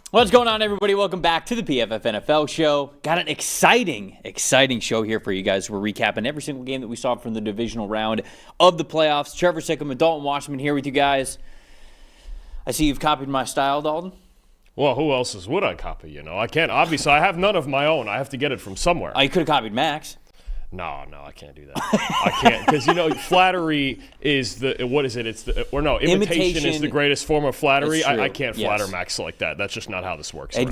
What's going on, everybody? Welcome back to the PFF NFL show. Got an exciting show here for you guys. We're recapping every single game that we saw from the divisional round of the playoffs. Trevor, Sikkema, Dalton, Wasserman here with you guys. I see you've copied my style, Dalton. Well, who else's would I copy? I can't. Obviously, I have none of my own. I have to get it from somewhere. You could have copied Max. No, I can't do that. I can't because flattery is imitation is the greatest form of flattery. I can't flatter Max like that. That's just not how this works. It'd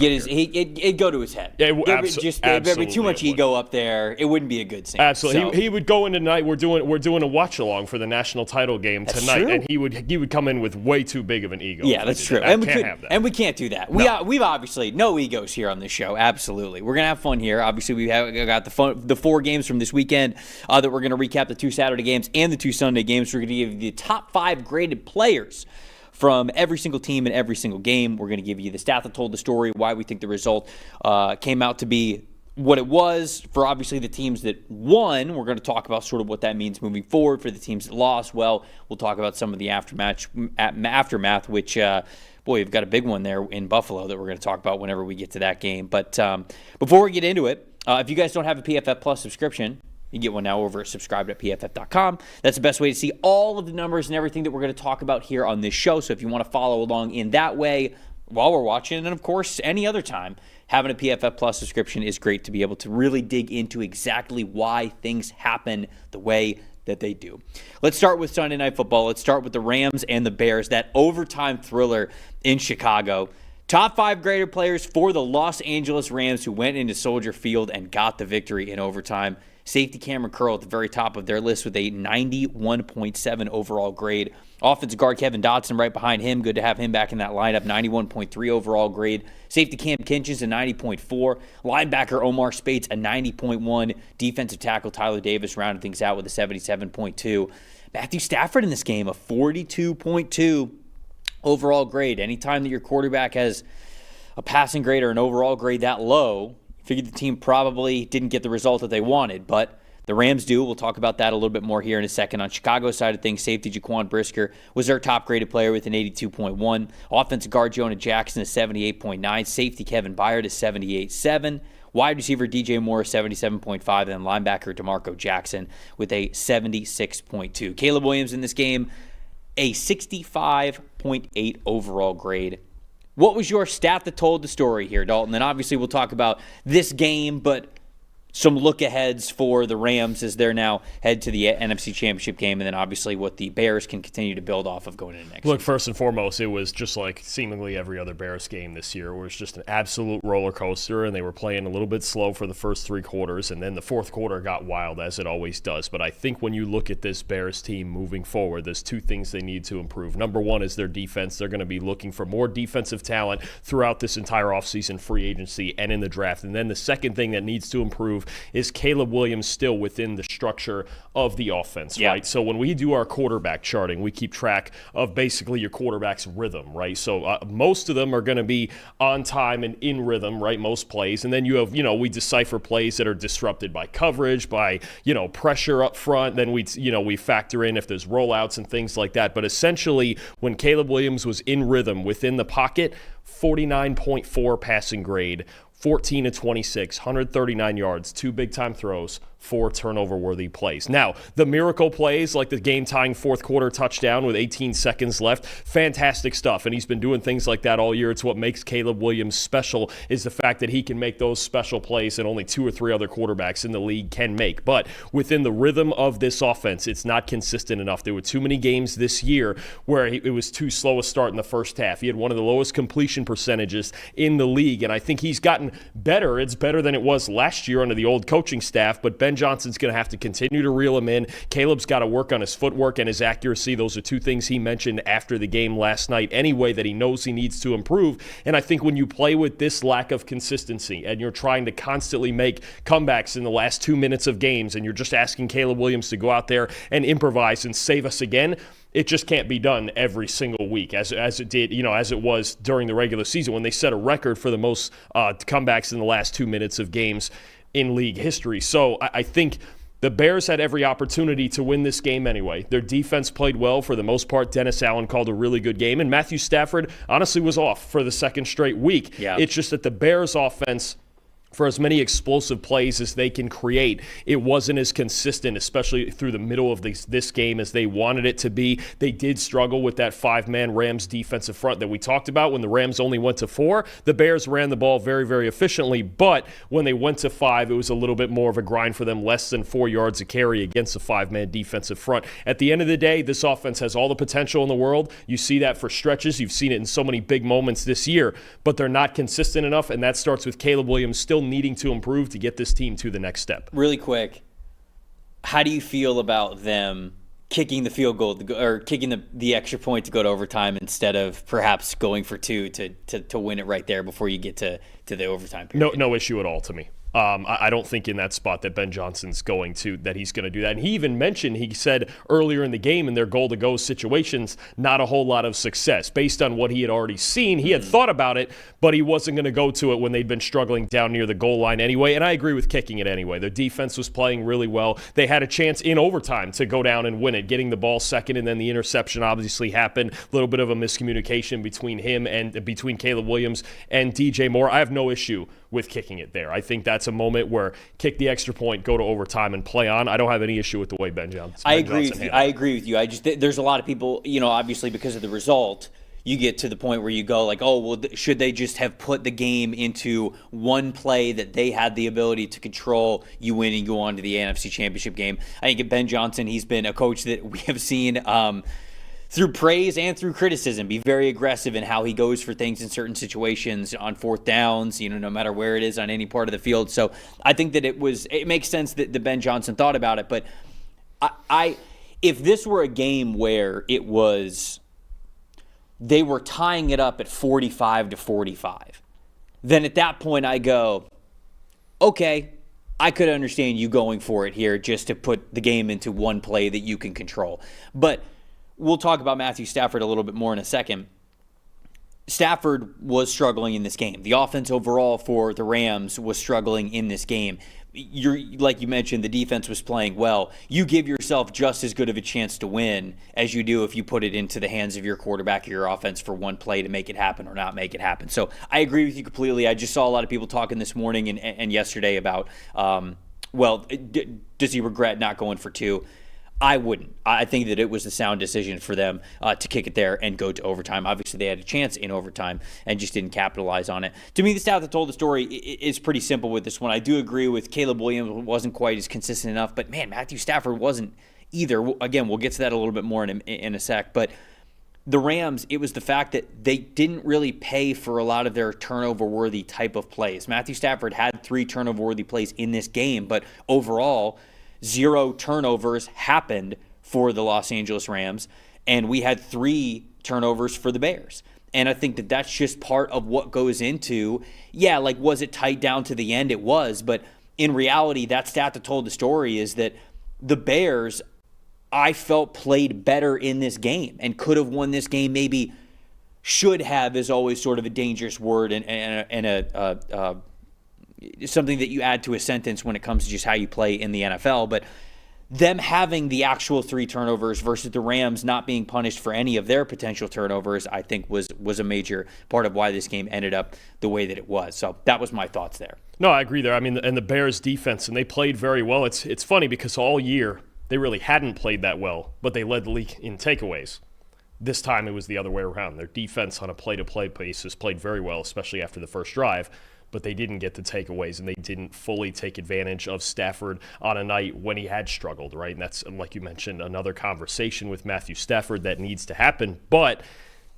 go to his head. There'd be too much ego up there. It wouldn't be a good scene. Absolutely, so, he would go in tonight. We're doing a watch along for the national title game tonight, true. And he would come in with way too big of an ego. Yeah, that's true. And we can't do that. No. We've obviously no egos here on this show. Absolutely, we're gonna have fun here. Obviously, we got the 4 games from this weekend that we're going to recap, the 2 Saturday games and the 2 Sunday games. We're going to give you the top 5 graded players from every single team and every single game. We're going to give you the stat that told the story, why we think the result came out to be what it was. For obviously the teams that won, we're going to talk about sort of what that means moving forward. For the teams that lost, well, we'll talk about some of the aftermath, which boy, we've got a big one there in Buffalo that we're going to talk about whenever we get to that game. But before we get into it, if you guys don't have a PFF Plus subscription, you get one now over at subscribe.pff.com. That's the best way to see all of the numbers and everything that we're going to talk about here on this show. So if you want to follow along in that way while we're watching, and of course, any other time, having a PFF Plus subscription is great to be able to really dig into exactly why things happen the way that they do. Let's start with Sunday Night Football. Let's start with the Rams and the Bears, that overtime thriller in Chicago. Top 5 graded players for the Los Angeles Rams who went into Soldier Field and got the victory in overtime. Safety Cameron Curl at the very top of their list with a 91.7 overall grade. Offensive guard Kevin Dotson right behind him. Good to have him back in that lineup. 91.3 overall grade. Safety Cam Kinchins a 90.4. Linebacker Omar Spates a 90.1. Defensive tackle Tyler Davis rounded things out with a 77.2. Matthew Stafford in this game, a 42.2 overall grade. Anytime that your quarterback has a passing grade or an overall grade that low, figured the team probably didn't get the result that they wanted, but the Rams do. We'll talk about that a little bit more here in a second. On Chicago's side of things, safety Jaquan Brisker was their top-graded player with an 82.1. Offensive guard Jonah Jackson is 78.9. Safety Kevin Byard is 78.7. Wide receiver DJ Moore is 77.5. And then linebacker DeMarco Jackson with a 76.2. Caleb Williams in this game, a 65.8 overall grade. What was your stat that told the story here, Dalton? And obviously we'll talk about this game, but some look-aheads for the Rams as they're now head to the NFC Championship game, and then obviously what the Bears can continue to build off of going into next Look, first and foremost, it was just like seemingly every other Bears game this year. It was just an absolute roller coaster, and they were playing a little bit slow for the first 3 quarters, and then the fourth quarter got wild, as it always does. But I think when you look at this Bears team moving forward, there's 2 things they need to improve. Number one is their defense. They're going to be looking for more defensive talent throughout this entire offseason free agency and in the draft. And then the second thing that needs to improve is Caleb Williams still within the structure of the offense, right? So when we do our quarterback charting, we keep track of basically your quarterback's rhythm, right? So most of them are going to be on time and in rhythm, right? Most plays. And then you have, we decipher plays that are disrupted by coverage, by, pressure up front. Then we factor in if there's rollouts and things like that. But essentially, when Caleb Williams was in rhythm within the pocket, 49.4 passing grade, 14 of 26, 139 yards, 2 big-time throws, 4 turnover-worthy plays. Now, the miracle plays, like the game-tying fourth-quarter touchdown with 18 seconds left, fantastic stuff, and he's been doing things like that all year. It's what makes Caleb Williams special, is the fact that he can make those special plays that only 2 or 3 other quarterbacks in the league can make. But within the rhythm of this offense, it's not consistent enough. There were too many games this year where it was too slow a start in the first half. He had one of the lowest completion percentages in the league, and I think he's gotten better. It's better than it was last year under the old coaching staff, but Ben Johnson's going to have to continue to reel him in. Caleb's got to work on his footwork and his accuracy. Those are 2 things he mentioned after the game last night anyway that he knows he needs to improve. And I think when you play with this lack of consistency and you're trying to constantly make comebacks in the last 2 minutes of games and you're just asking Caleb Williams to go out there and improvise and save us again, it just can't be done every single week as it did, as it was during the regular season when they set a record for the most comebacks in the last 2 minutes of games in league history. So I think The Bears had every opportunity to win this game anyway. Their defense played well for the most part. Dennis Allen called a really good game, and Matthew Stafford honestly was off for the second straight week. Yeah. It's just that the Bears offense, for as many explosive plays as they can create, it wasn't as consistent, especially through the middle of this game, as they wanted it to be. They did struggle with that five-man Rams defensive front that we talked about. When the Rams only went to 4, the Bears ran the ball very, very efficiently. But when they went to 5, it was a little bit more of a grind for them, less than 4 yards a carry against a five-man defensive front. At the end of the day, this offense has all the potential in the world. You see that for stretches. You've seen it in so many big moments this year, but they're not consistent enough, and that starts with Caleb Williams still needing to improve to get this team to the next step. Really quick, how do you feel about them kicking the field goal or kicking the extra point to go to overtime instead of perhaps going for 2 to win it right there before you get to the overtime period? No issue at all to me. I don't think in that spot that Ben Johnson's that he's going to do that. And he even mentioned, he said earlier in the game in their goal-to-go situations, not a whole lot of success. Based on what he had already seen, he had thought about it, but he wasn't going to go to it when they'd been struggling down near the goal line anyway. And I agree with kicking it anyway. Their defense was playing really well. They had a chance in overtime to go down and win it, getting the ball second, and then the interception obviously happened. A little bit of a miscommunication between him and between Caleb Williams and DJ Moore. I have no issue with kicking it there. I think that's a moment where kick the extra point, go to overtime, and play on. I don't have any issue with the way Ben Johnson. I agree with you. There's a lot of people, obviously because of the result, you get to the point where you go like, oh, well, should they just have put the game into one play that they had the ability to control? You win and go on to the NFC Championship game. I think Ben Johnson, he's been a coach that we have seen through praise and through criticism, be very aggressive in how he goes for things in certain situations on fourth downs, no matter where it is on any part of the field. So I think that it makes sense that the Ben Johnson thought about it. But if this were a game where they were tying it up at 45-45, then at that point I go, okay, I could understand you going for it here just to put the game into one play that you can control. But we'll talk about Matthew Stafford a little bit more in a second. Stafford was struggling in this game. The offense overall for the Rams was struggling in this game. Like you mentioned, the defense was playing well. You give yourself just as good of a chance to win as you do if you put it into the hands of your quarterback or your offense for one play to make it happen or not make it happen. So I agree with you completely. I just saw a lot of people talking this morning and yesterday about, does he regret not going for 2? I wouldn't. I think that it was a sound decision for them to kick it there and go to overtime. Obviously, they had a chance in overtime and just didn't capitalize on it. To me, the stat that told the story is pretty simple with this one. I do agree with Caleb Williams wasn't quite as consistent enough, but man, Matthew Stafford wasn't either. Again, we'll get to that a little bit more in a sec, but the Rams, it was the fact that they didn't really pay for a lot of their turnover-worthy type of plays. Matthew Stafford had 3 turnover-worthy plays in this game, but overall, 0 turnovers happened for the Los Angeles Rams, and we had 3 turnovers for the Bears. And I think that that's just part of what goes into, was it tight down to the end? It was, but in reality, that stat that told the story is that the Bears, I felt, played better in this game and could have won this game. Maybe should have is always sort of a dangerous word and something that you add to a sentence when it comes to just how you play in the NFL. But them having the actual 3 turnovers versus the Rams not being punished for any of their potential turnovers, I think was a major part of why this game ended up the way that it was. So that was my thoughts there. No, I agree there. I mean, and the Bears defense, and they played very well. It's funny because all year they really hadn't played that well, but they led the league in takeaways. This time it was the other way around. Their defense on a play-to-play basis played very well, especially after the first drive, but they didn't get the takeaways, and they didn't fully take advantage of Stafford on a night when he had struggled, right? And that's, like you mentioned, another conversation with Matthew Stafford that needs to happen. But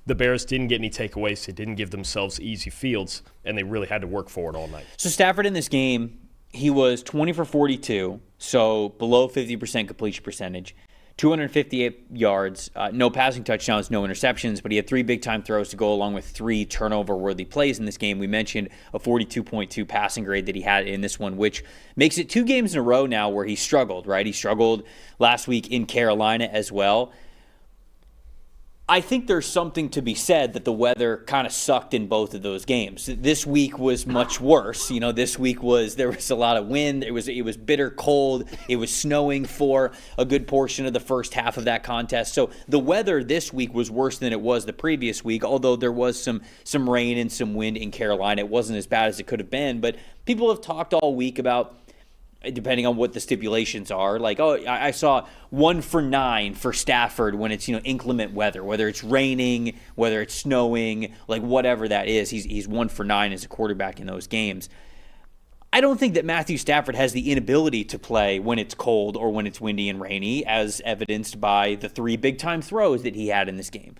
the Bears didn't get any takeaways. They didn't give themselves easy fields, and they really had to work for it all night. So Stafford in this game, he was 20 for 42, so below 50% completion percentage. 258 yards, no passing touchdowns, no interceptions, but he had 3 big-time throws to go along with 3 turnover-worthy plays in this game. We mentioned a 42.2 passing grade that he had in this one, which makes it 2 games in a row now where he struggled, right? He struggled last week in Carolina as well. I think there's something to be said that the weather kind of sucked in both of those games. This week was much worse. This week there was a lot of wind. It was bitter cold. It was snowing for a good portion of the first half of that contest. So the weather this week was worse than it was the previous week, although there was some rain and some wind in Carolina. It wasn't as bad as it could have been, but people have talked all week about, depending on what the stipulations are, like, I saw 1 for 9 for Stafford when it's, inclement weather, whether it's raining, whether it's snowing, like whatever that is, he's 1 for 9 as a quarterback in those games. I don't think that Matthew Stafford has the inability to play when it's cold or when it's windy and rainy, as evidenced by the 3 big-time throws that he had in this game.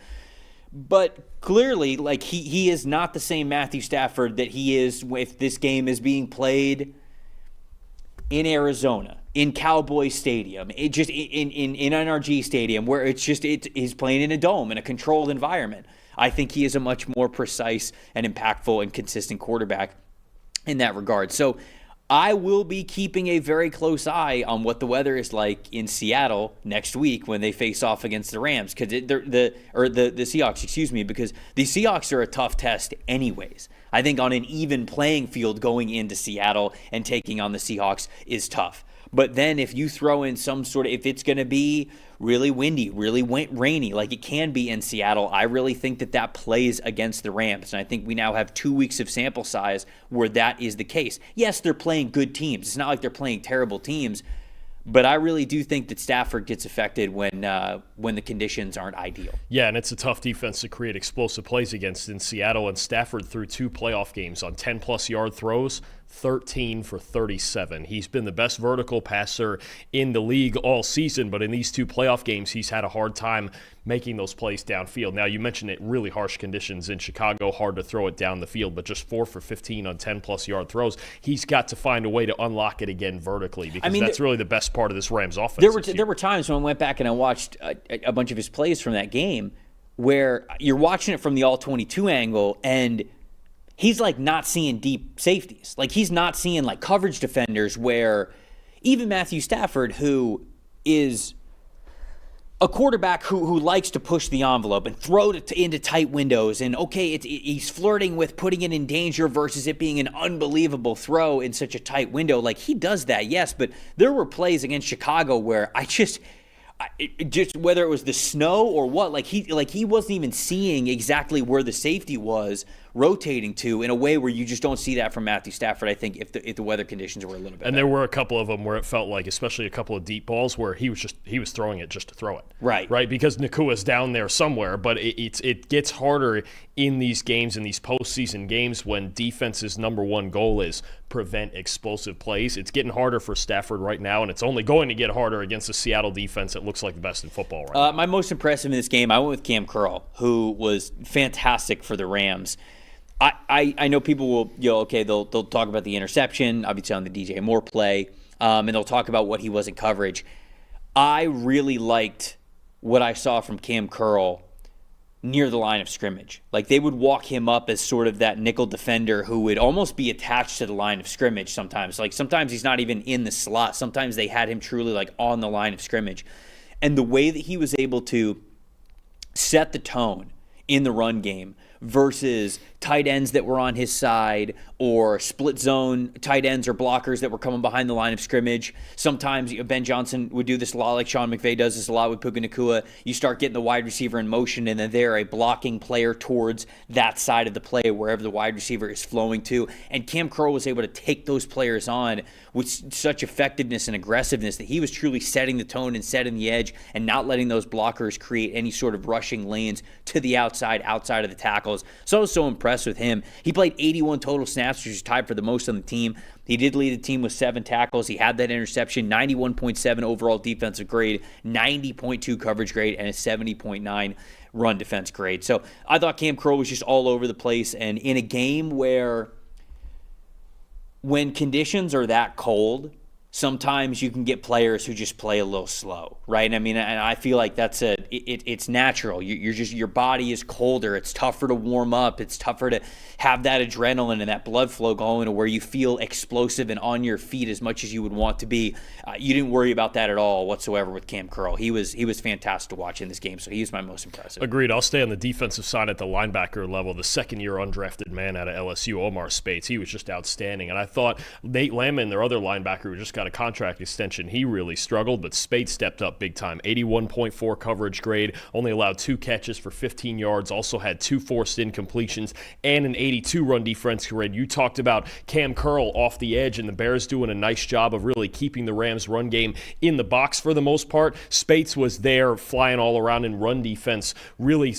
But clearly, like, he is not the same Matthew Stafford that he is if this game is being played in Arizona, in Cowboy Stadium, in NRG Stadium, where he's playing in a dome, in a controlled environment. I think he is a much more precise and impactful and consistent quarterback in that regard. So I will be keeping a very close eye on what the weather is like in Seattle next week when they face off against the Rams, because the Seahawks, because the Seahawks are a tough test anyways. I think on an even playing field going into Seattle and taking on the Seahawks is tough. But then if you throw in if it's going to be really windy, really rainy, like it can be in Seattle, I really think that plays against the Rams. And I think we now have 2 weeks of sample size where that is the case. Yes, they're playing good teams. It's not like they're playing terrible teams. But I really do think that Stafford gets affected when the conditions aren't ideal. Yeah, and it's a tough defense to create explosive plays against in Seattle. And Stafford threw 2 playoff games on 10-plus yard throws, 13 for 37. He's been the best vertical passer in the league all season, but in these 2 playoff games, he's had a hard time making those plays downfield. Now, you mentioned it, really harsh conditions in Chicago, hard to throw it down the field, but just 4 for 15 on 10-plus yard throws. He's got to find a way to unlock it again vertically, because that's really the best part of this Rams offense. There were times when I went back and I watched a bunch of his plays from that game where you're watching it from the all-22 angle, and he's like not seeing deep safeties. Like he's not seeing like coverage defenders, where even Matthew Stafford, who is a quarterback who likes to push the envelope and throw it into tight windows, and he's flirting with putting it in danger versus it being an unbelievable throw in such a tight window. Like he does that, yes, but there were plays against Chicago where just whether it was the snow or what, like he wasn't even seeing exactly where the safety was rotating to, in a way where you just don't see that from Matthew Stafford, I think, if the weather conditions were a little bit better. And there were a couple of them where it felt like, especially a couple of deep balls, where he was throwing it just to throw it. Right, because Nakua's down there somewhere, but it gets harder in these games, in these postseason games, when defense's number one goal is prevent explosive plays. It's getting harder for Stafford right now, and it's only going to get harder against the Seattle defense that looks like the best in football right now. My most impressive in this game, I went with Cam Curl, who was fantastic for the Rams. I know people will, they'll talk about the interception, obviously on the DJ Moore play, and they'll talk about what he was in coverage. I really liked what I saw from Cam Curl near the line of scrimmage. Like they would walk him up as sort of that nickel defender who would almost be attached to the line of scrimmage sometimes. Like sometimes he's not even in the slot. Sometimes they had him truly like on the line of scrimmage. And the way that he was able to set the tone in the run game versus tight ends that were on his side, or split zone tight ends or blockers that were coming behind the line of scrimmage. Sometimes Ben Johnson would do this a lot, like Sean McVay does this a lot with Puka Nacua. You start getting the wide receiver in motion, and then they're a blocking player towards that side of the play, wherever the wide receiver is flowing to. And Cam Curl was able to take those players on with such effectiveness and aggressiveness that he was truly setting the tone and setting the edge, and not letting those blockers create any sort of rushing lanes to the outside of the tackles. So I was so impressed with him. He played 81 total snaps, which is tied for the most on the team. He did lead the team with 7 tackles. He had that interception, 91.7 overall defensive grade, 90.2 coverage grade, and a 70.9 run defense grade. So I thought Cam Curl was just all over the place. And in a game where, when conditions are that cold, sometimes you can get players who just play a little slow, right? I mean, and I feel like that's it's natural. You're just, your body is colder. It's tougher to warm up. It's tougher to have that adrenaline and that blood flow going to where you feel explosive and on your feet as much as you would want to be. You didn't worry about that at all whatsoever with Cam Curl. He was fantastic to watch in this game, so he was my most impressive. Agreed. I'll stay on the defensive side at the linebacker level. The second-year undrafted man out of LSU, Omar Speights, he was just outstanding. And I thought Nate Landman, their other linebacker who just got a contract extension, he really struggled, but Speights stepped up big time. 81.4 coverage grade, only allowed 2 catches for 15 yards, also had 2 forced incompletions, and an 82 run defense grade. You talked about Cam Curl off the edge, and the Bears doing a nice job of really keeping the Rams' run game in the box for the most part. Speights was there flying all around in run defense, really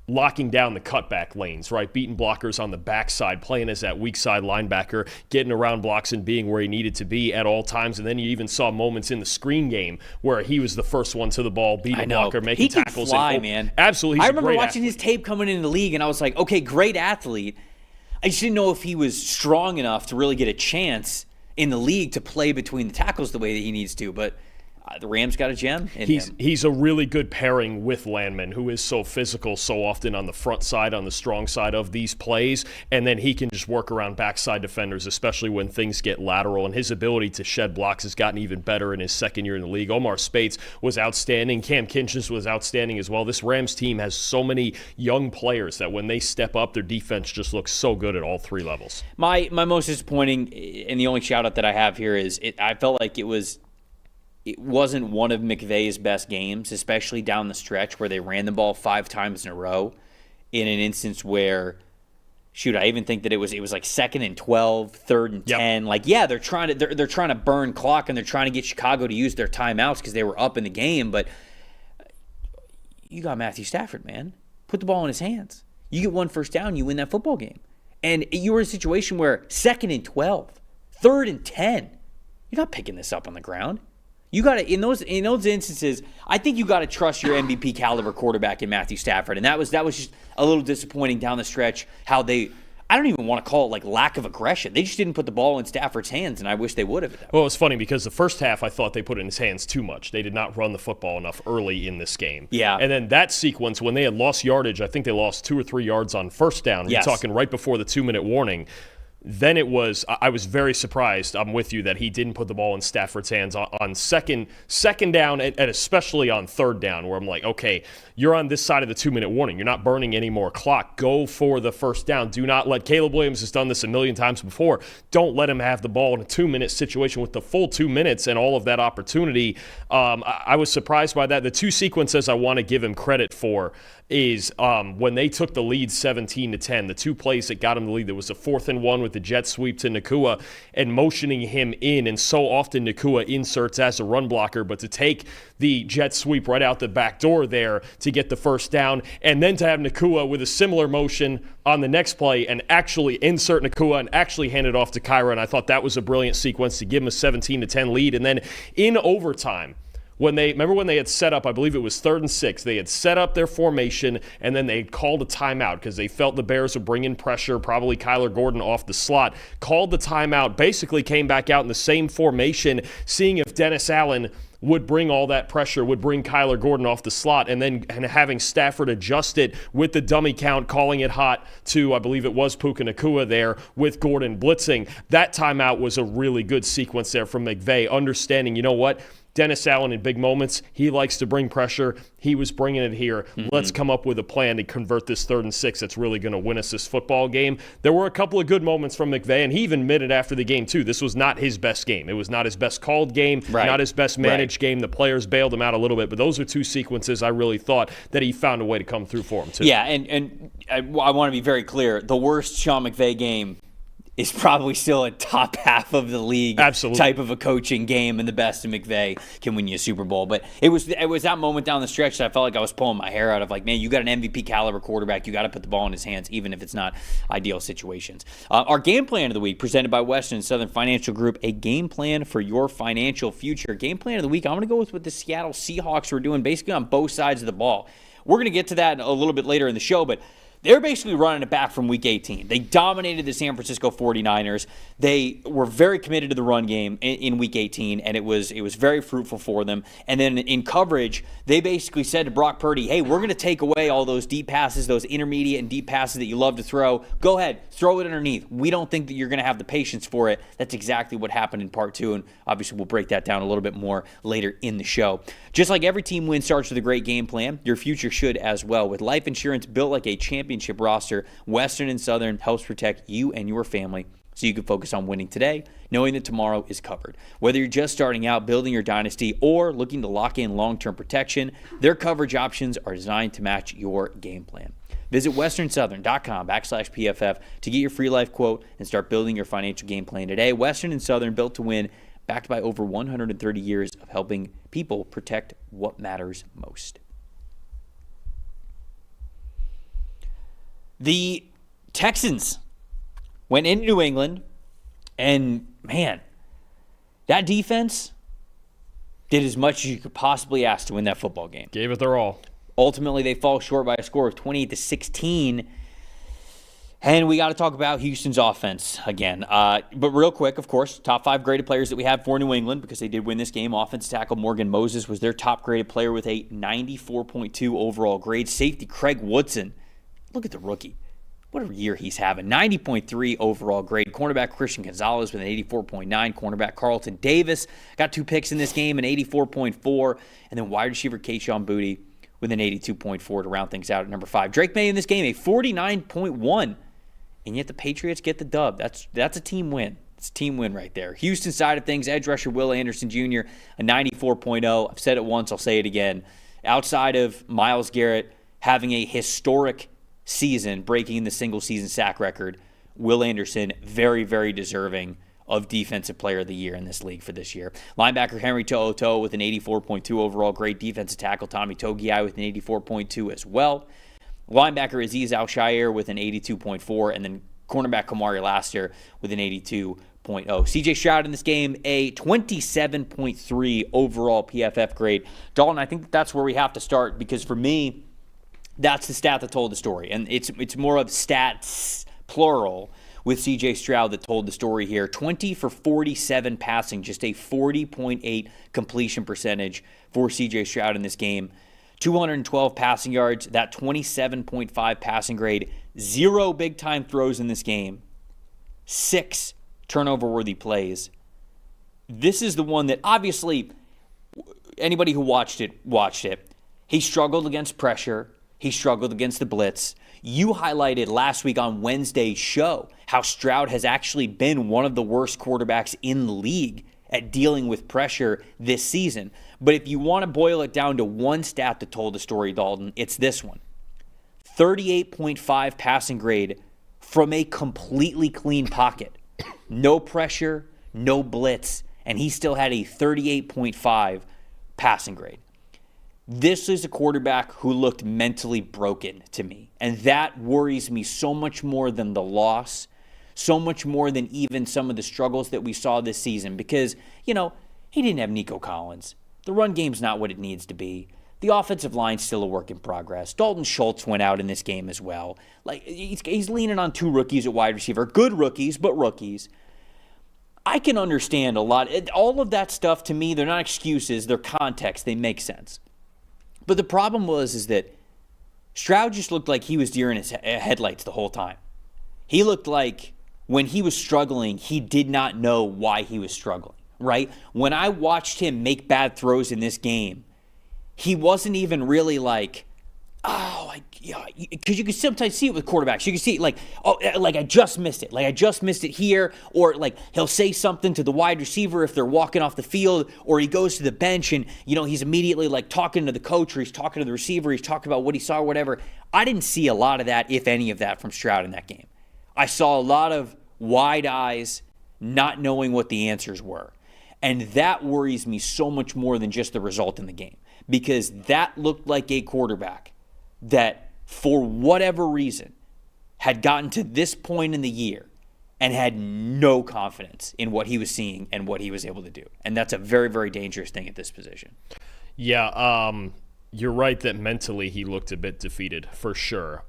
locking down the cutback lanes, right? Beating blockers on the backside, playing as that weak side linebacker, getting around blocks and being where he needed to be at all times. And then you even saw moments in the screen game where he was the first one to the ball, beat a blocker, making tackles. He can fly, man. Absolutely. I remember watching his tape coming into the league, and I was like, okay, great athlete. I just didn't know if he was strong enough to really get a chance in the league to play between the tackles the way that he needs to, but the Rams got a gem in him. He's a really good pairing with Landman, who is so physical so often on the front side, on the strong side of these plays, and then he can just work around backside defenders, especially when things get lateral, and his ability to shed blocks has gotten even better in his second year in the league. Omar Speights was outstanding. Cam Kinchins was outstanding as well. This Rams team has so many young players that when they step up, their defense just looks so good at all 3 levels. My most disappointing, and the only shout-out that I have here is I felt like it wasn't one of McVay's best games, especially down the stretch where they ran the ball 5 times in a row in an instance where, I even think that it was like 2nd and 12, 3rd and 10. Like, yeah, they're trying to burn clock, and they're trying to get Chicago to use their timeouts because they were up in the game, but you got Matthew Stafford, man. Put the ball in his hands. You get 1 first down, you win that football game. And you were in a situation where 2nd and 12, 3rd and 10, you're not picking this up on the ground. You got to, in those instances, I think you got to trust your MVP caliber quarterback in Matthew Stafford, and that was just a little disappointing down the stretch. How I don't even want to call it like lack of aggression. They just didn't put the ball in Stafford's hands, and I wish they would have. Well, it's funny because the first half I thought they put it in his hands too much. They did not run the football enough early in this game. Yeah. And then that sequence, when they had lost yardage, I think they lost 2 or 3 yards on first down. Yes. We're talking right before the 2-minute warning. Then I was very surprised, I'm with you, that he didn't put the ball in Stafford's hands on second down, and especially on 3rd down, where I'm like, okay, you're on this side of the 2-minute warning. You're not burning any more clock. Go for the first down. Do not let, Caleb Williams has done this a million times before, don't let him have the ball in a 2-minute situation with the full 2 minutes and all of that opportunity. I was surprised by that. The 2 sequences I want to give him credit for is when they took the lead 17-10, the 2 plays that got him the lead. There was a 4th and 1 with the jet sweep to Nacua and motioning him in, and so often Nacua inserts as a run blocker, but to take the jet sweep right out the back door there to get the first down, and then to have Nacua with a similar motion on the next play and actually insert Nacua and actually hand it off to Kyra, and I thought that was a brilliant sequence to give him a 17-10 lead. And then in overtime, when they had set up, I believe it was 3rd and 6, they had set up their formation, and then they had called a timeout because they felt the Bears would bring in pressure, probably Kyler Gordon off the slot, called the timeout, basically came back out in the same formation, seeing if Dennis Allen would bring all that pressure, would bring Kyler Gordon off the slot, and having Stafford adjust it with the dummy count, calling it hot to, I believe it was Puka Nacua there, with Gordon blitzing. That timeout was a really good sequence there from McVay, understanding, you know what, Dennis Allen in big moments, he likes to bring pressure. He was bringing it here. Mm-hmm. Let's come up with a plan to convert this 3rd and 6 that's really going to win us this football game. There were a couple of good moments from McVay, and he even admitted after the game, too, this was not his best game. It was not his best called game, not his best managed game. The players bailed him out a little bit, but those are 2 sequences I really thought that he found a way to come through for him, too. Yeah, and I want to be very clear. The worst Sean McVay game is probably still a top half of the league type of a coaching game, and the best of McVay can win you a Super Bowl. But it was that moment down the stretch that I felt like I was pulling my hair out of, like, man, you got an MVP caliber quarterback. You got to put the ball in his hands, even if it's not ideal situations. Our game plan of the week, presented by Western Southern Financial Group, a game plan for your financial future. Game plan of the week, I'm going to go with what the Seattle Seahawks were doing basically on both sides of the ball. We're going to get to that a little bit later in the show, but They're basically running it back from Week 18. They dominated the San Francisco 49ers. They were very committed to the run game in Week 18, and it was very fruitful for them. And then in coverage, they basically said to Brock Purdy, hey, we're going to take away all those deep passes, those intermediate and deep passes that you love to throw. Go ahead, throw it underneath. We don't think that you're going to have the patience for it. That's exactly what happened in part 2, and obviously we'll break that down a little bit more later in the show. Just like every team win starts with a great game plan, your future should as well. With life insurance built like a championship roster, Western and Southern helps protect you and your family so you can focus on winning today, knowing that tomorrow is covered. Whether you're just starting out building your dynasty or looking to lock in long-term protection, their coverage options are designed to match your game plan. Visit westernsouthern.com/PFF to get your free life quote and start building your financial game plan today. Western and Southern, built to win, backed by over 130 years of helping people protect what matters most. The Texans went into New England, and man, that defense did as much as you could possibly ask to win that football game. Gave it their all. Ultimately, they fall short by a score of 28-16. And we got to talk about Houston's offense again. But real quick, of course, top 5 graded players that we have for New England, because they did win this game. Offensive tackle Morgan Moses was their top graded player with a 94.2 overall grade. Safety Craig Woodson. Look at the rookie. What a year he's having. 90.3 overall grade. Cornerback Christian Gonzalez with an 84.9. Cornerback Carlton Davis got 2 picks in this game, an 84.4. And then wide receiver Kayshon Boutte with an 82.4 to round things out at number 5. Drake May in this game, a 49.1. And yet the Patriots get the dub. That's a team win. It's a team win right there. Houston side of things, edge rusher Will Anderson Jr., a 94.0. I've said it once, I'll say it again. Outside of Myles Garrett having a historic season, breaking the single-season sack record, Will Anderson, very, very deserving of Defensive Player of the Year in this league for this year. Linebacker Henry To'oTo'o with an 84.2 overall grade. Defensive tackle Tommy Togiai with an 84.2 as well. Linebacker Azeez Al-Shaair with an 82.4, and then cornerback Kamari Lassiter with an 82.0. CJ Stroud in this game, a 27.3 overall PFF grade. Dalton, I think that's where we have to start, because for me, that's the stat that told the story. And it's more of stats, plural, with C.J. Stroud that told the story here. 20 for 47 passing, just a 40.8 completion percentage for C.J. Stroud in this game. 212 passing yards, that 27.5 passing grade. 0 big-time throws in this game. 6 turnover-worthy plays. This is the one that, obviously, anybody who watched it. He struggled against pressure. He struggled against the blitz. You highlighted last week on Wednesday's show how Stroud has actually been one of the worst quarterbacks in the league at dealing with pressure this season. But if you want to boil it down to one stat that told the story, Dalton, it's this one. 38.5 passing grade from a completely clean pocket. No pressure, no blitz, and he still had a 38.5 passing grade. This is a quarterback who looked mentally broken to me, and that worries me so much more than the loss, so much more than even some of the struggles that we saw this season, because, he didn't have Nico Collins. The run game's not what it needs to be. The offensive line's still a work in progress. Dalton Schultz went out in this game as well. He's leaning on 2 rookies at wide receiver. Good rookies, but rookies. I can understand a lot. All of that stuff, to me, they're not excuses. They're context. They make sense. But the problem is that Stroud just looked like he was deer in his headlights the whole time. He looked like when he was struggling, he did not know why he was struggling, right? When I watched him make bad throws in this game, he wasn't even really like, because you can sometimes see it with quarterbacks. You can see I just missed it. I just missed it here. Or he'll say something to the wide receiver if they're walking off the field, or he goes to the bench and, he's immediately talking to the coach, or he's talking to the receiver. He's talking about what he saw or whatever. I didn't see a lot of that, if any of that, from Stroud in that game. I saw a lot of wide eyes, not knowing what the answers were. And that worries me so much more than just the result in the game, because that looked like a quarterback that, for whatever reason, had gotten to this point in the year and had no confidence in what he was seeing and what he was able to do. And that's a very, very dangerous thing at this position. Yeah, you're right that mentally he looked a bit defeated, for sure.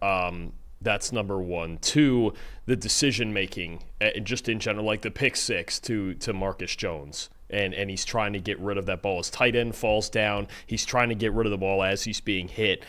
That's number one. Two, the decision-making, just in general, like the pick six to Marcus Jones. And he's trying to get rid of that ball. His tight end falls down. He's trying to get rid of the ball as he's being hit.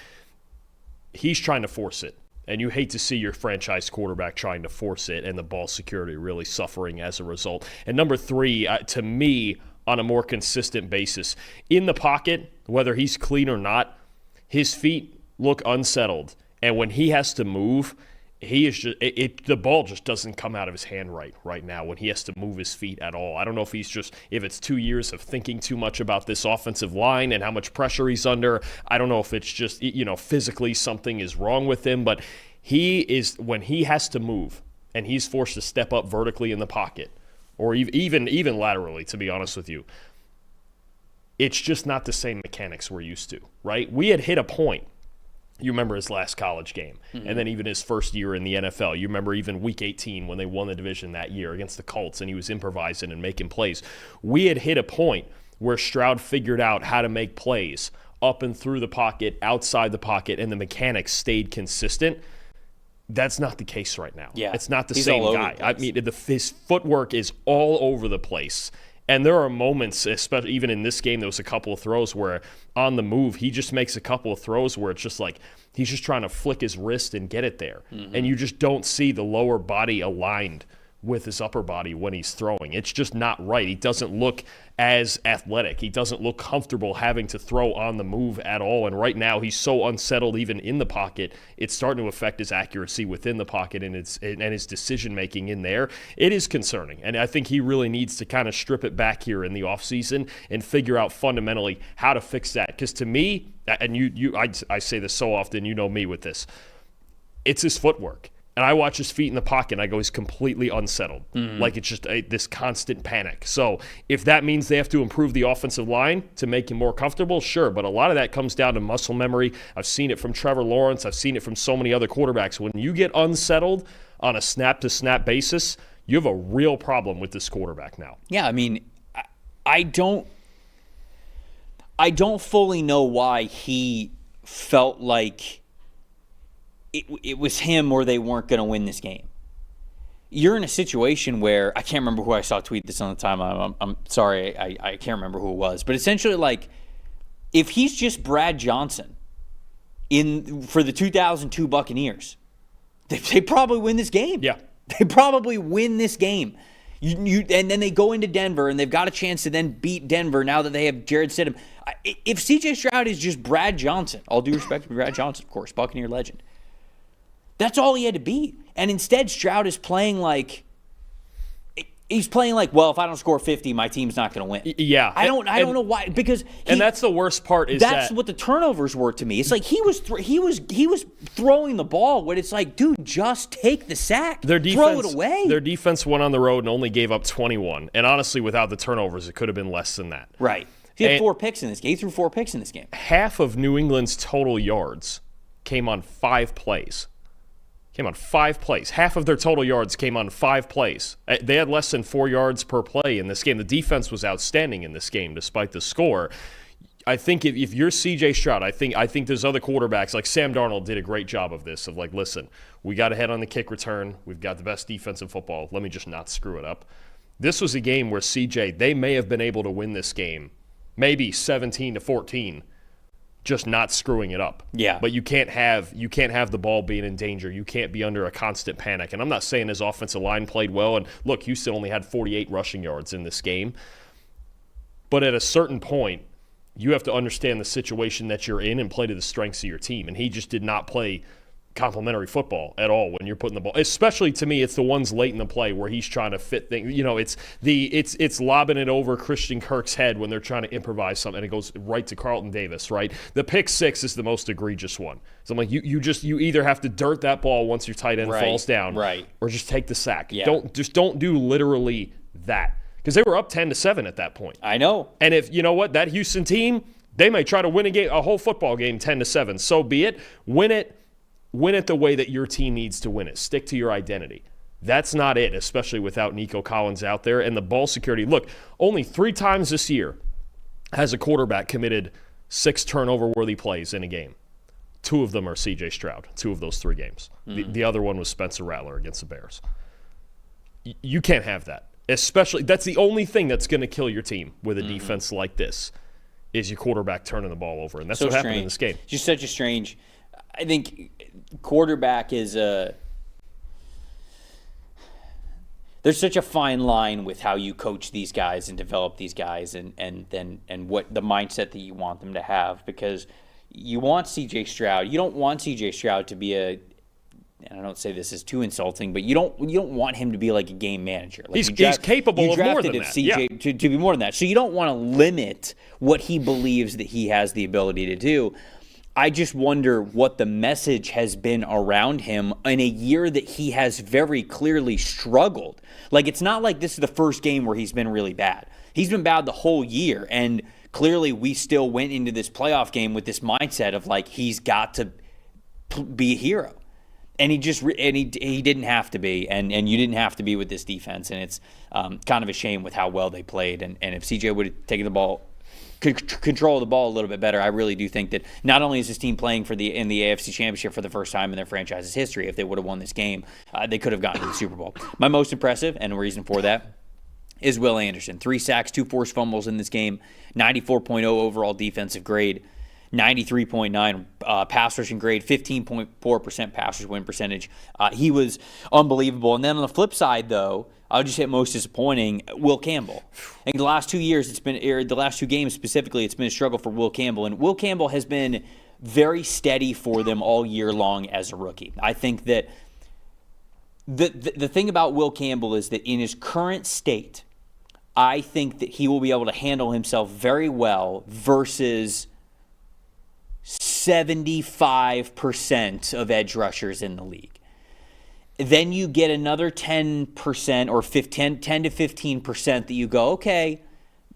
He's trying to force it. And you hate to see your franchise quarterback trying to force it and the ball security really suffering as a result. And number three, to me, on a more consistent basis, in the pocket, whether he's clean or not, his feet look unsettled. And when he has to move, he is just the ball just doesn't come out of his hand right now when he has to move his feet at all. I don't know if it's 2 years of thinking too much about this offensive line and how much pressure he's under. I don't know if it's just, physically something is wrong with him, but when he has to move and he's forced to step up vertically in the pocket or even laterally, to be honest with you, it's just not the same mechanics we're used to, right? We had hit a point. You remember his last college game, and then even his first year in the NFL. You remember even Week 18 when they won the division that year against the Colts, and he was improvising and making plays. We had hit a point where Stroud figured out how to make plays up and through the pocket, outside the pocket, and the mechanics stayed consistent. That's not the case right now. Yeah, it's not the same guy. I mean, his footwork is all over the place. And there are moments, especially even in this game, there was a couple of throws where on the move, he just makes a couple of throws where it's just like he's just trying to flick his wrist and get it there. And you just don't see the lower body aligned with his upper body when he's throwing. It's just not right. He doesn't look as athletic. He doesn't look comfortable having to throw on the move at all. And right now he's so unsettled even in the pocket, it's starting to affect his accuracy within the pocket and his decision-making in there. It is concerning. And I think he really needs to kind of strip it back here in the offseason and figure out fundamentally how to fix that. Because to me, and I say this so often, you know me with this, it's his footwork. And I watch his feet in the pocket, and I go, he's completely unsettled. Like it's just this constant panic. So if that means they have to improve the offensive line to make him more comfortable, sure. But a lot of that comes down to muscle memory. I've seen it from Trevor Lawrence. I've seen it from so many other quarterbacks. When you get unsettled on a snap-to-snap basis, you have a real problem with this quarterback now. Yeah, I mean, I don't fully know why he felt like it was him or they weren't going to win this game. You're in a situation where, I can't remember who I saw tweet this on the timeline. I'm sorry, I can't remember who it was. But essentially, like, if he's just Brad Johnson for the 2002 Buccaneers, they probably win this game. Yeah. They probably win this game. And then they go into Denver, and they've got a chance to then beat Denver now that they have Jared Stidham. If C.J. Stroud is just Brad Johnson, all due respect to Brad Johnson, of course, Buccaneer legend, that's all he had to be. And instead, Stroud is playing like, well, if I don't score 50, my team's not going to win. Yeah. I don't know why, because and that's the worst part is that's what the turnovers were to me. It's like he was throwing the ball when it's like, dude, just take the sack. Throw it away. Their defense went on the road and only gave up 21. And honestly, without the turnovers, it could have been less than that. Right. He had 4 picks in this game. He threw 4 picks in this game. Half of New England's total yards came on 5 plays. Half of their total yards came on 5 plays. They had less than 4 yards per play in this game. The defense was outstanding in this game, despite the score. I think if you're C.J. Stroud, I think there's other quarterbacks, like Sam Darnold did a great job of this, of like, listen, we got ahead on the kick return. We've got the best defense in football. Let me just not screw it up. This was a game where C.J., they may have been able to win this game, maybe 17-14, just not screwing it up. Yeah. But you can't have the ball being in danger. You can't be under a constant panic. And I'm not saying his offensive line played well. And look, Houston only had 48 rushing yards in this game. But at a certain point, you have to understand the situation that you're in and play to the strengths of your team. And he just did not play complimentary football at all when you're putting the ball. Especially to me, it's the ones late in the play where he's trying to fit things. It's lobbing it over Christian Kirk's head when they're trying to improvise something, and it goes right to Carlton Davis, right? The pick six is the most egregious one. So I'm like, you either have to dirt that ball once your tight end falls down, right, or just take the sack. Yeah. Don't do literally that, because they were up 10-7 at that point. I know. And if you know what, that Houston team, they may try to win a whole football game 10-7. So be it. Win it the way that your team needs to win it. Stick to your identity. That's not it, especially without Nico Collins out there. And the ball security, look, only 3 times this year has a quarterback committed 6 turnover-worthy plays in a game. 2 of them are C.J. Stroud, 2 of those 3 games. The other one was Spencer Rattler against the Bears. You can't have that. Especially, that's the only thing that's going to kill your team with a defense like this, is your quarterback turning the ball over. And that's what happened in this game. Just such a strange – I think quarterback is a – there's such a fine line with how you coach these guys and develop these guys and what the mindset that you want them to have, because you want C.J. Stroud. You don't want C.J. Stroud to be and I don't say this is too insulting, but you don't want him to be like a game manager. Like he's capable of more than that. CJ to be more than that. So you don't want to limit what he believes that he has the ability to do. I just wonder what the message has been around him in a year that he has very clearly struggled. Like, it's not like this is the first game where he's been really bad. He's been bad the whole year, and clearly we still went into this playoff game with this mindset of, like, he's got to be a hero. And he didn't have to be, and you didn't have to be with this defense, and it's kind of a shame with how well they played. And if CJ would have taken the ball, control the ball a little bit better, I really do think that not only is this team playing in the AFC Championship for the first time in their franchise's history, if they would have won this game, they could have gotten to the Super Bowl. My most impressive, and the reason for that, is Will Anderson. 3 sacks, 2 forced fumbles in this game, 94.0 overall defensive grade, 93.9 pass rushing grade, 15.4% pass rush win percentage. He was unbelievable. And then on the flip side, though, I'll just hit most disappointing, Will Campbell. I think the last 2 years, the last 2 games specifically, it's been a struggle for Will Campbell. And Will Campbell has been very steady for them all year long as a rookie. I think that the thing about Will Campbell is that in his current state, I think that he will be able to handle himself very well versus 75% of edge rushers in the league. Then you get another 10% or 10 to 15% that you go, okay,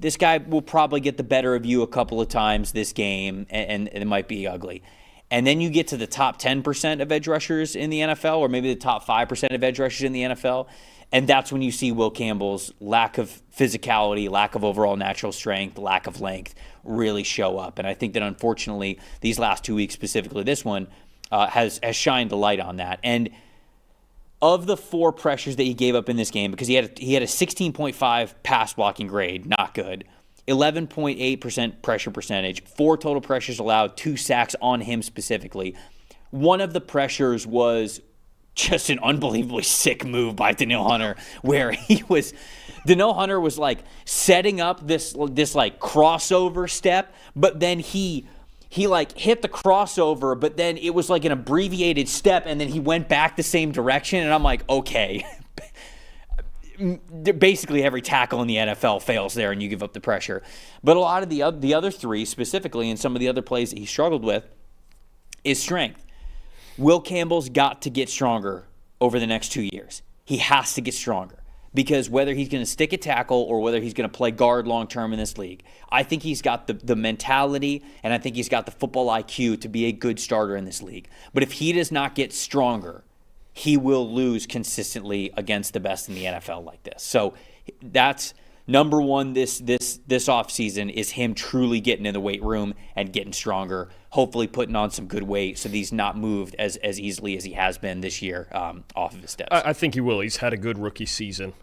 this guy will probably get the better of you a couple of times this game, and it might be ugly. And then you get to the top 10% of edge rushers in the NFL, or maybe the top 5% of edge rushers in the NFL, and that's when you see Will Campbell's lack of physicality, lack of overall natural strength, lack of length really show up. And I think that unfortunately these last 2 weeks, specifically this one, has shined the light on that. And of the 4 pressures that he gave up in this game, because he had a 16.5 pass blocking grade, not good, 11.8% pressure percentage, 4 total pressures allowed, 2 sacks on him specifically. One of the pressures was just an unbelievably sick move by Danielle Hunter, where Danielle Hunter was like setting up this like crossover step, but then he like hit the crossover, but then it was like an abbreviated step, and then he went back the same direction, and I'm like, okay. Basically every tackle in the NFL fails there, and you give up the pressure. But a lot of the other 3, specifically, and some of the other plays that he struggled with, is strength. Will Campbell's got to get stronger over the next 2 years. He has to get stronger. Because whether he's going to stick at tackle or whether he's going to play guard long-term in this league, I think he's got the mentality, and I think he's got the football IQ to be a good starter in this league. But if he does not get stronger, he will lose consistently against the best in the NFL like this. So that's number one this offseason, is him truly getting in the weight room and getting stronger, hopefully putting on some good weight so that he's not moved as easily as he has been this year off of his steps. I think he will. He's had a good rookie season.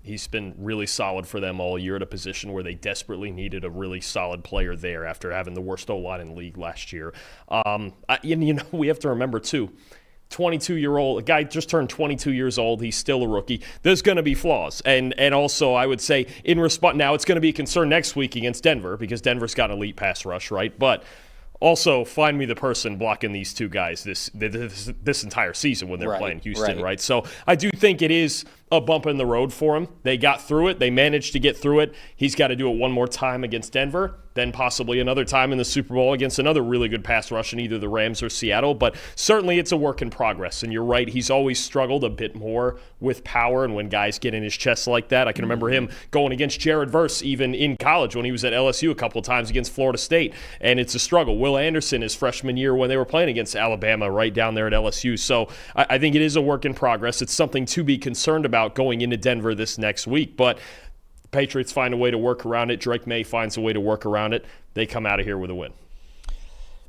He's been really solid for them all year at a position where they desperately needed a really solid player there after having the worst O-line in the league last year. We have to remember, too, 22-year-old, a guy just turned 22 years old. He's still a rookie. There's going to be flaws. And also, I would say, in response, now it's going to be a concern next week against Denver, because Denver's got an elite pass rush, right? But also, find me the person blocking these 2 guys this entire season when they're playing Houston, right? So I do think it is a bump in the road for him. They got through it. They managed to get through it. He's got to do it one more time against Denver, then possibly another time in the Super Bowl against another really good pass rush in either the Rams or Seattle. But certainly it's a work in progress. And you're right, he's always struggled a bit more with power and when guys get in his chest like that. I can remember him going against Jared Verse even in college when he was at LSU a couple of times against Florida State. And it's a struggle. Will Anderson his freshman year when they were playing against Alabama right down there at LSU. So I think it is a work in progress. It's something to be concerned about going into Denver this next week. But Patriots find a way to work around it. Drake May finds a way to work around it. They come out of here with a win.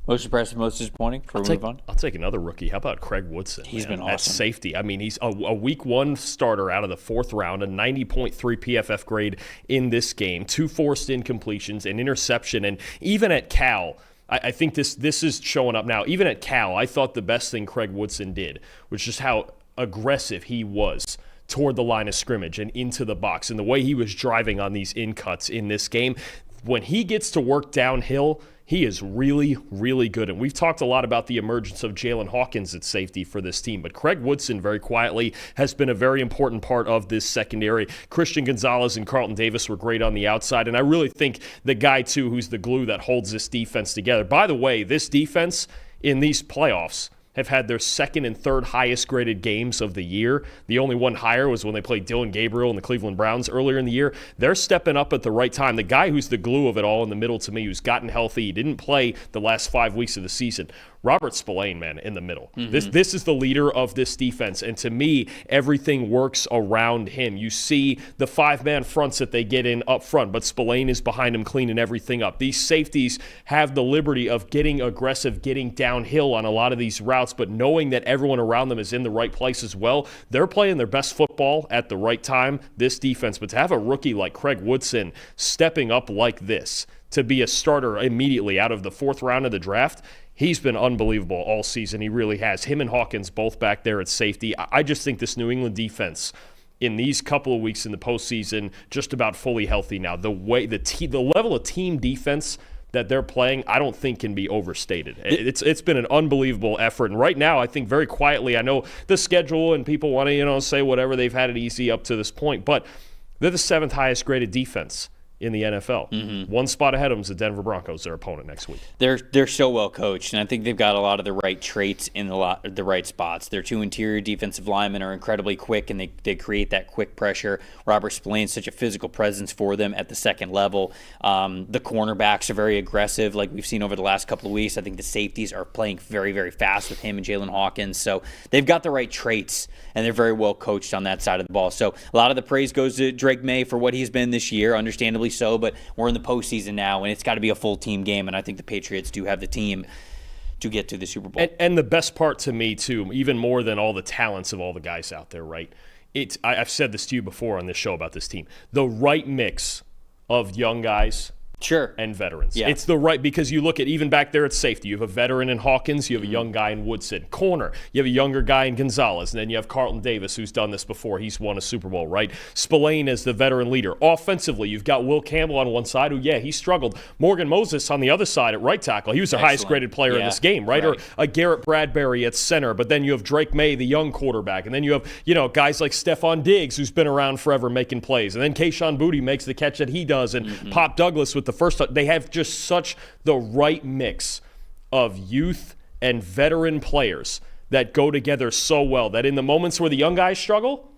Most impressive, most disappointing for move on? I'll take another rookie. How about Craig Woodson? He's been awesome. At safety. I mean, he's a week one starter out of the 4th round, a 90.3 PFF grade in this game, 2 forced incompletions, an interception, and even at Cal, I think this is showing up now. Even at Cal, I thought the best thing Craig Woodson did was just how aggressive he was toward the line of scrimmage and into the box, and the way he was driving on these in-cuts in this game. When he gets to work downhill, he is really, really good. And we've talked a lot about the emergence of Jalen Hawkins at safety for this team. But Craig Woodson, very quietly, has been a very important part of this secondary. Christian Gonzalez and Carlton Davis were great on the outside. And I really think the guy, too, who's the glue that holds this defense together. By the way, this defense in these playoffs have had their 2nd and 3rd highest graded games of the year. The only one higher was when they played Dylan Gabriel and the Cleveland Browns earlier in the year. They're stepping up at the right time. The guy who's the glue of it all in the middle to me, who's gotten healthy, he didn't play the last 5 weeks of the season, Robert Spillane, man, in the middle. Mm-hmm. This is the leader of this defense, and to me, everything works around him. You see the 5-man fronts that they get in up front, but Spillane is behind him cleaning everything up. These safeties have the liberty of getting aggressive, getting downhill on a lot of these routes, but knowing that everyone around them is in the right place as well. They're playing their best football at the right time, this defense. But to have a rookie like Craig Woodson stepping up like this, to be a starter immediately out of the 4th round of the draft, he's been unbelievable all season. He really has. Him and Hawkins both back there at safety. I just think this New England defense in these couple of weeks in the postseason, just about fully healthy now. The level of team defense that they're playing, I don't think can be overstated. It's been an unbelievable effort. And right now, I think very quietly, I know the schedule and people want to say whatever, they've had it easy up to this point, but they're the 7th highest graded defense in the NFL. Mm-hmm. One spot ahead of them is the Denver Broncos, their opponent next week. They're so well coached, and I think they've got a lot of the right traits in the right spots. Their 2 interior defensive linemen are incredibly quick, and they create that quick pressure. Robert Spillane's such a physical presence for them at the 2nd level. The cornerbacks are very aggressive, like we've seen over the last couple of weeks. I think the safeties are playing very, very fast with him and Jalen Hawkins. So they've got the right traits, and they're very well coached on that side of the ball. So a lot of the praise goes to Drake May for what he's been this year, understandably so, but we're in the postseason now, and it's got to be a full team game, and I think the Patriots do have the team to get to the Super Bowl. And the best part to me, too, even more than all the talents of all the guys out there, right? I've said this to you before on this show about this team. The right mix of young guys Sure. And veterans. Yeah. It's the right, because you look at even back there at safety, you have a veteran in Hawkins, you have a young guy in Woodson. Corner, you have a younger guy in Gonzalez, and then you have Carlton Davis, who's done this before. He's won a Super Bowl, right? Spillane is the veteran leader. Offensively, you've got Will Campbell on one side, who, he struggled. Morgan Moses on the other side at right tackle. He was the highest graded player in this game, right? Or a Garrett Bradbury at center, but then you have Drake May, the young quarterback, and then you have, guys like Stephon Diggs, who's been around forever making plays, and then Kayshon Boutte makes the catch that he does, and Pop Douglas with the first touch. They have just such the right mix of youth and veteran players that go together so well that in the moments where the young guys struggle,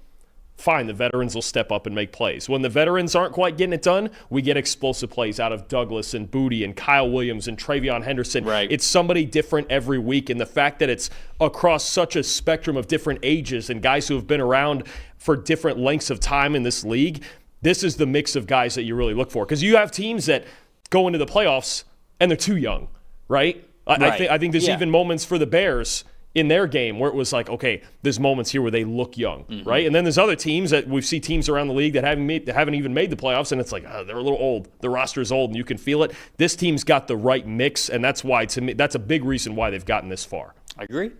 fine, the veterans will step up and make plays. When the veterans aren't quite getting it done, we get explosive plays out of Douglas and Boutte and Kyle Williams and Travion Henderson. Right. It's somebody different every week, and the fact that it's across such a spectrum of different ages and guys who have been around for different lengths of time in this league, this is the mix of guys that you really look for. Because you have teams that go into the playoffs and they're too young, right? I think there's even moments for the Bears in their game where it was like, okay, there's moments here where they look young, right? And then there's other teams that we see teams around the league that haven't even made the playoffs, and it's like, they're a little old. The roster's old, and you can feel it. This team's got the right mix, and that's why, to me, that's a big reason why they've gotten this far. I agree.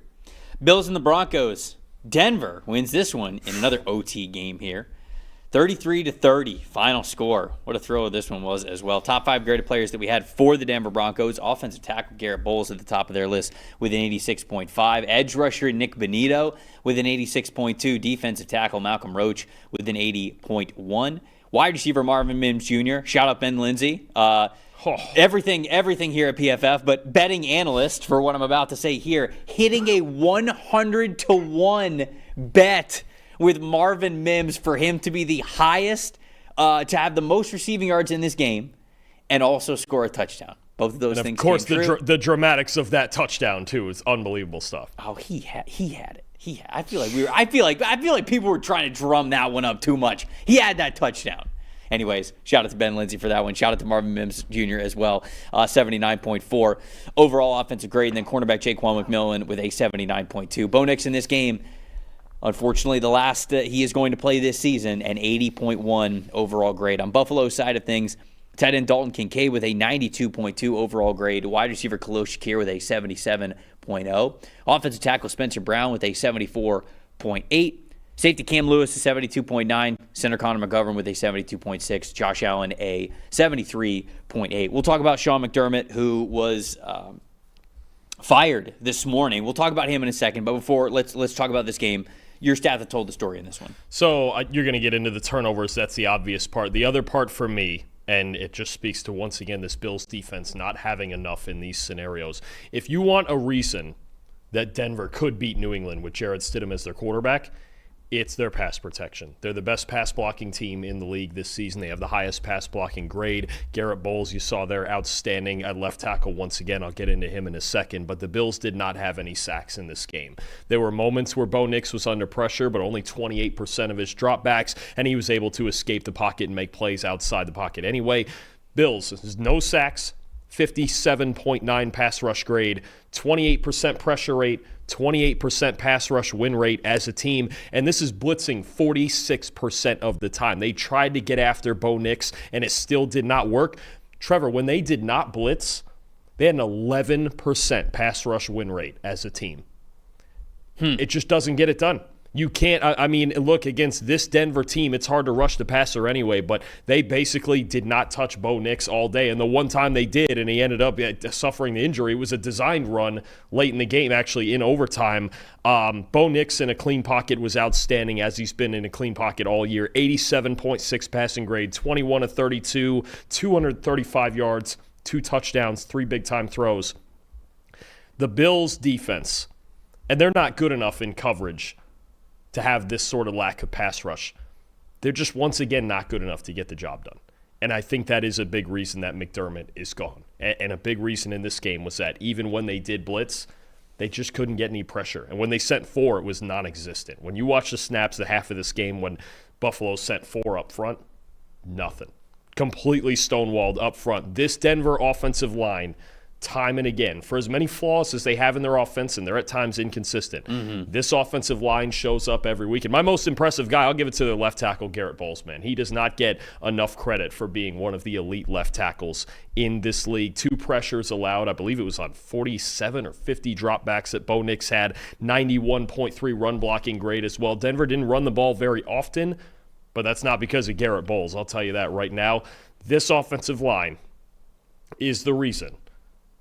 Bills and the Broncos. Denver wins this one in another OT game here. 33-30, final score. What a thrill this one was as well. Top 5 graded players that we had for the Denver Broncos. Offensive tackle Garrett Bowles at the top of their list with an 86.5. Edge rusher Nick Benito with an 86.2. Defensive tackle Malcolm Roach with an 80.1. Wide receiver Marvin Mims Jr. Shout out Ben Lindsay. Everything here at PFF, but betting analyst for what I'm about to say here, hitting a 100-1 bet with Marvin Mims for him to be the highest, to have the most receiving yards in this game, and also score a touchtouchn. Both of those things. Of course, came true. the dramatics of that touchdown too is unbelievable stuff. Oh, he had it. I feel like people were trying to drum that one up too much. He had that touchdown. Anyways, shout out to Ben Lindsay for that one. Shout out to Marvin Mims Jr. as well, 79.4. Overall offensive grade, and then cornerback Jaquan McMillan with a 79.2. Bo Nix in this game, unfortunately, the last he is going to play this season, an 80.1 overall grade. On Buffalo's side of things, tight end Dalton Kincaid with a 92.2 overall grade. Wide receiver Khalil Shakir with a 77.0. Offensive tackle Spencer Brown with a 74.8. Safety Cam Lewis a 72.9. Center Connor McGovern with a 72.6. Josh Allen a 73.8. We'll talk about Sean McDermott, who was fired this morning. We'll talk about him in a second, but before, let's talk about this game. Your stat that told the story in this one. So you're going to get into the turnovers. That's the obvious part. The other part for me, and it just speaks to, once again, this Bills defense not having enough in these scenarios. If you want a reason that Denver could beat New England with Jarrett Stidham as their quarterback, it's their pass protection. They're the best pass blocking team in the league this season. They have the highest pass blocking grade. Garrett Bowles, you saw there, outstanding at left tackle once again. I'll get into him in a second. But the Bills did not have any sacks in this game. There were moments where Bo Nix was under pressure, but only 28% of his dropbacks, and he was able to escape the pocket and make plays outside the pocket anyway. Bills, there's no sacks, 57.9 pass rush grade, 28% pressure rate, 28% pass rush win rate as a team, and this is blitzing 46% of the time. They tried to get after Bo Nix, and it still did not work. Trevor, when they did not blitz, they had an 11% pass rush win rate as a team. It just doesn't get it done. You can't, I mean, look, against this Denver team, it's hard to rush the passer anyway, but they basically did not touch Bo Nix all day. And the one time they did, and he ended up suffering the injury, it was a designed run late in the game, actually in overtime. Bo Nix in a clean pocket was outstanding, as he's been in a clean pocket all year. 87.6 passing grade, 21 of 32, 235 yards, 2 touchdowns, 3 big-time throws. The Bills' defense, and they're not good enough in coverage to have this sort of lack of pass rush. They're just, once again, not good enough to get the job done. And I think that is a big reason that McDermott is gone. And a big reason in this game was that even when they did blitz, they just couldn't get any pressure. And when they sent 4, it was non-existent. When you watch the snaps the half of this game when Buffalo sent 4 up front, nothing. Completely stonewalled up front. This Denver offensive line, time and again, for as many flaws as they have in their offense, and they're at times inconsistent, this offensive line shows up every week. And my most impressive guy, I'll give it to the left tackle, Garrett Bowles, man. He does not get enough credit for being one of the elite left tackles in this league. 2 pressures allowed. I believe it was on 47 or 50 dropbacks that Bo Nix had. 91.3 run blocking grade as well. Denver didn't run the ball very often, but that's not because of Garrett Bowles. I'll tell you that right now. This offensive line is the reason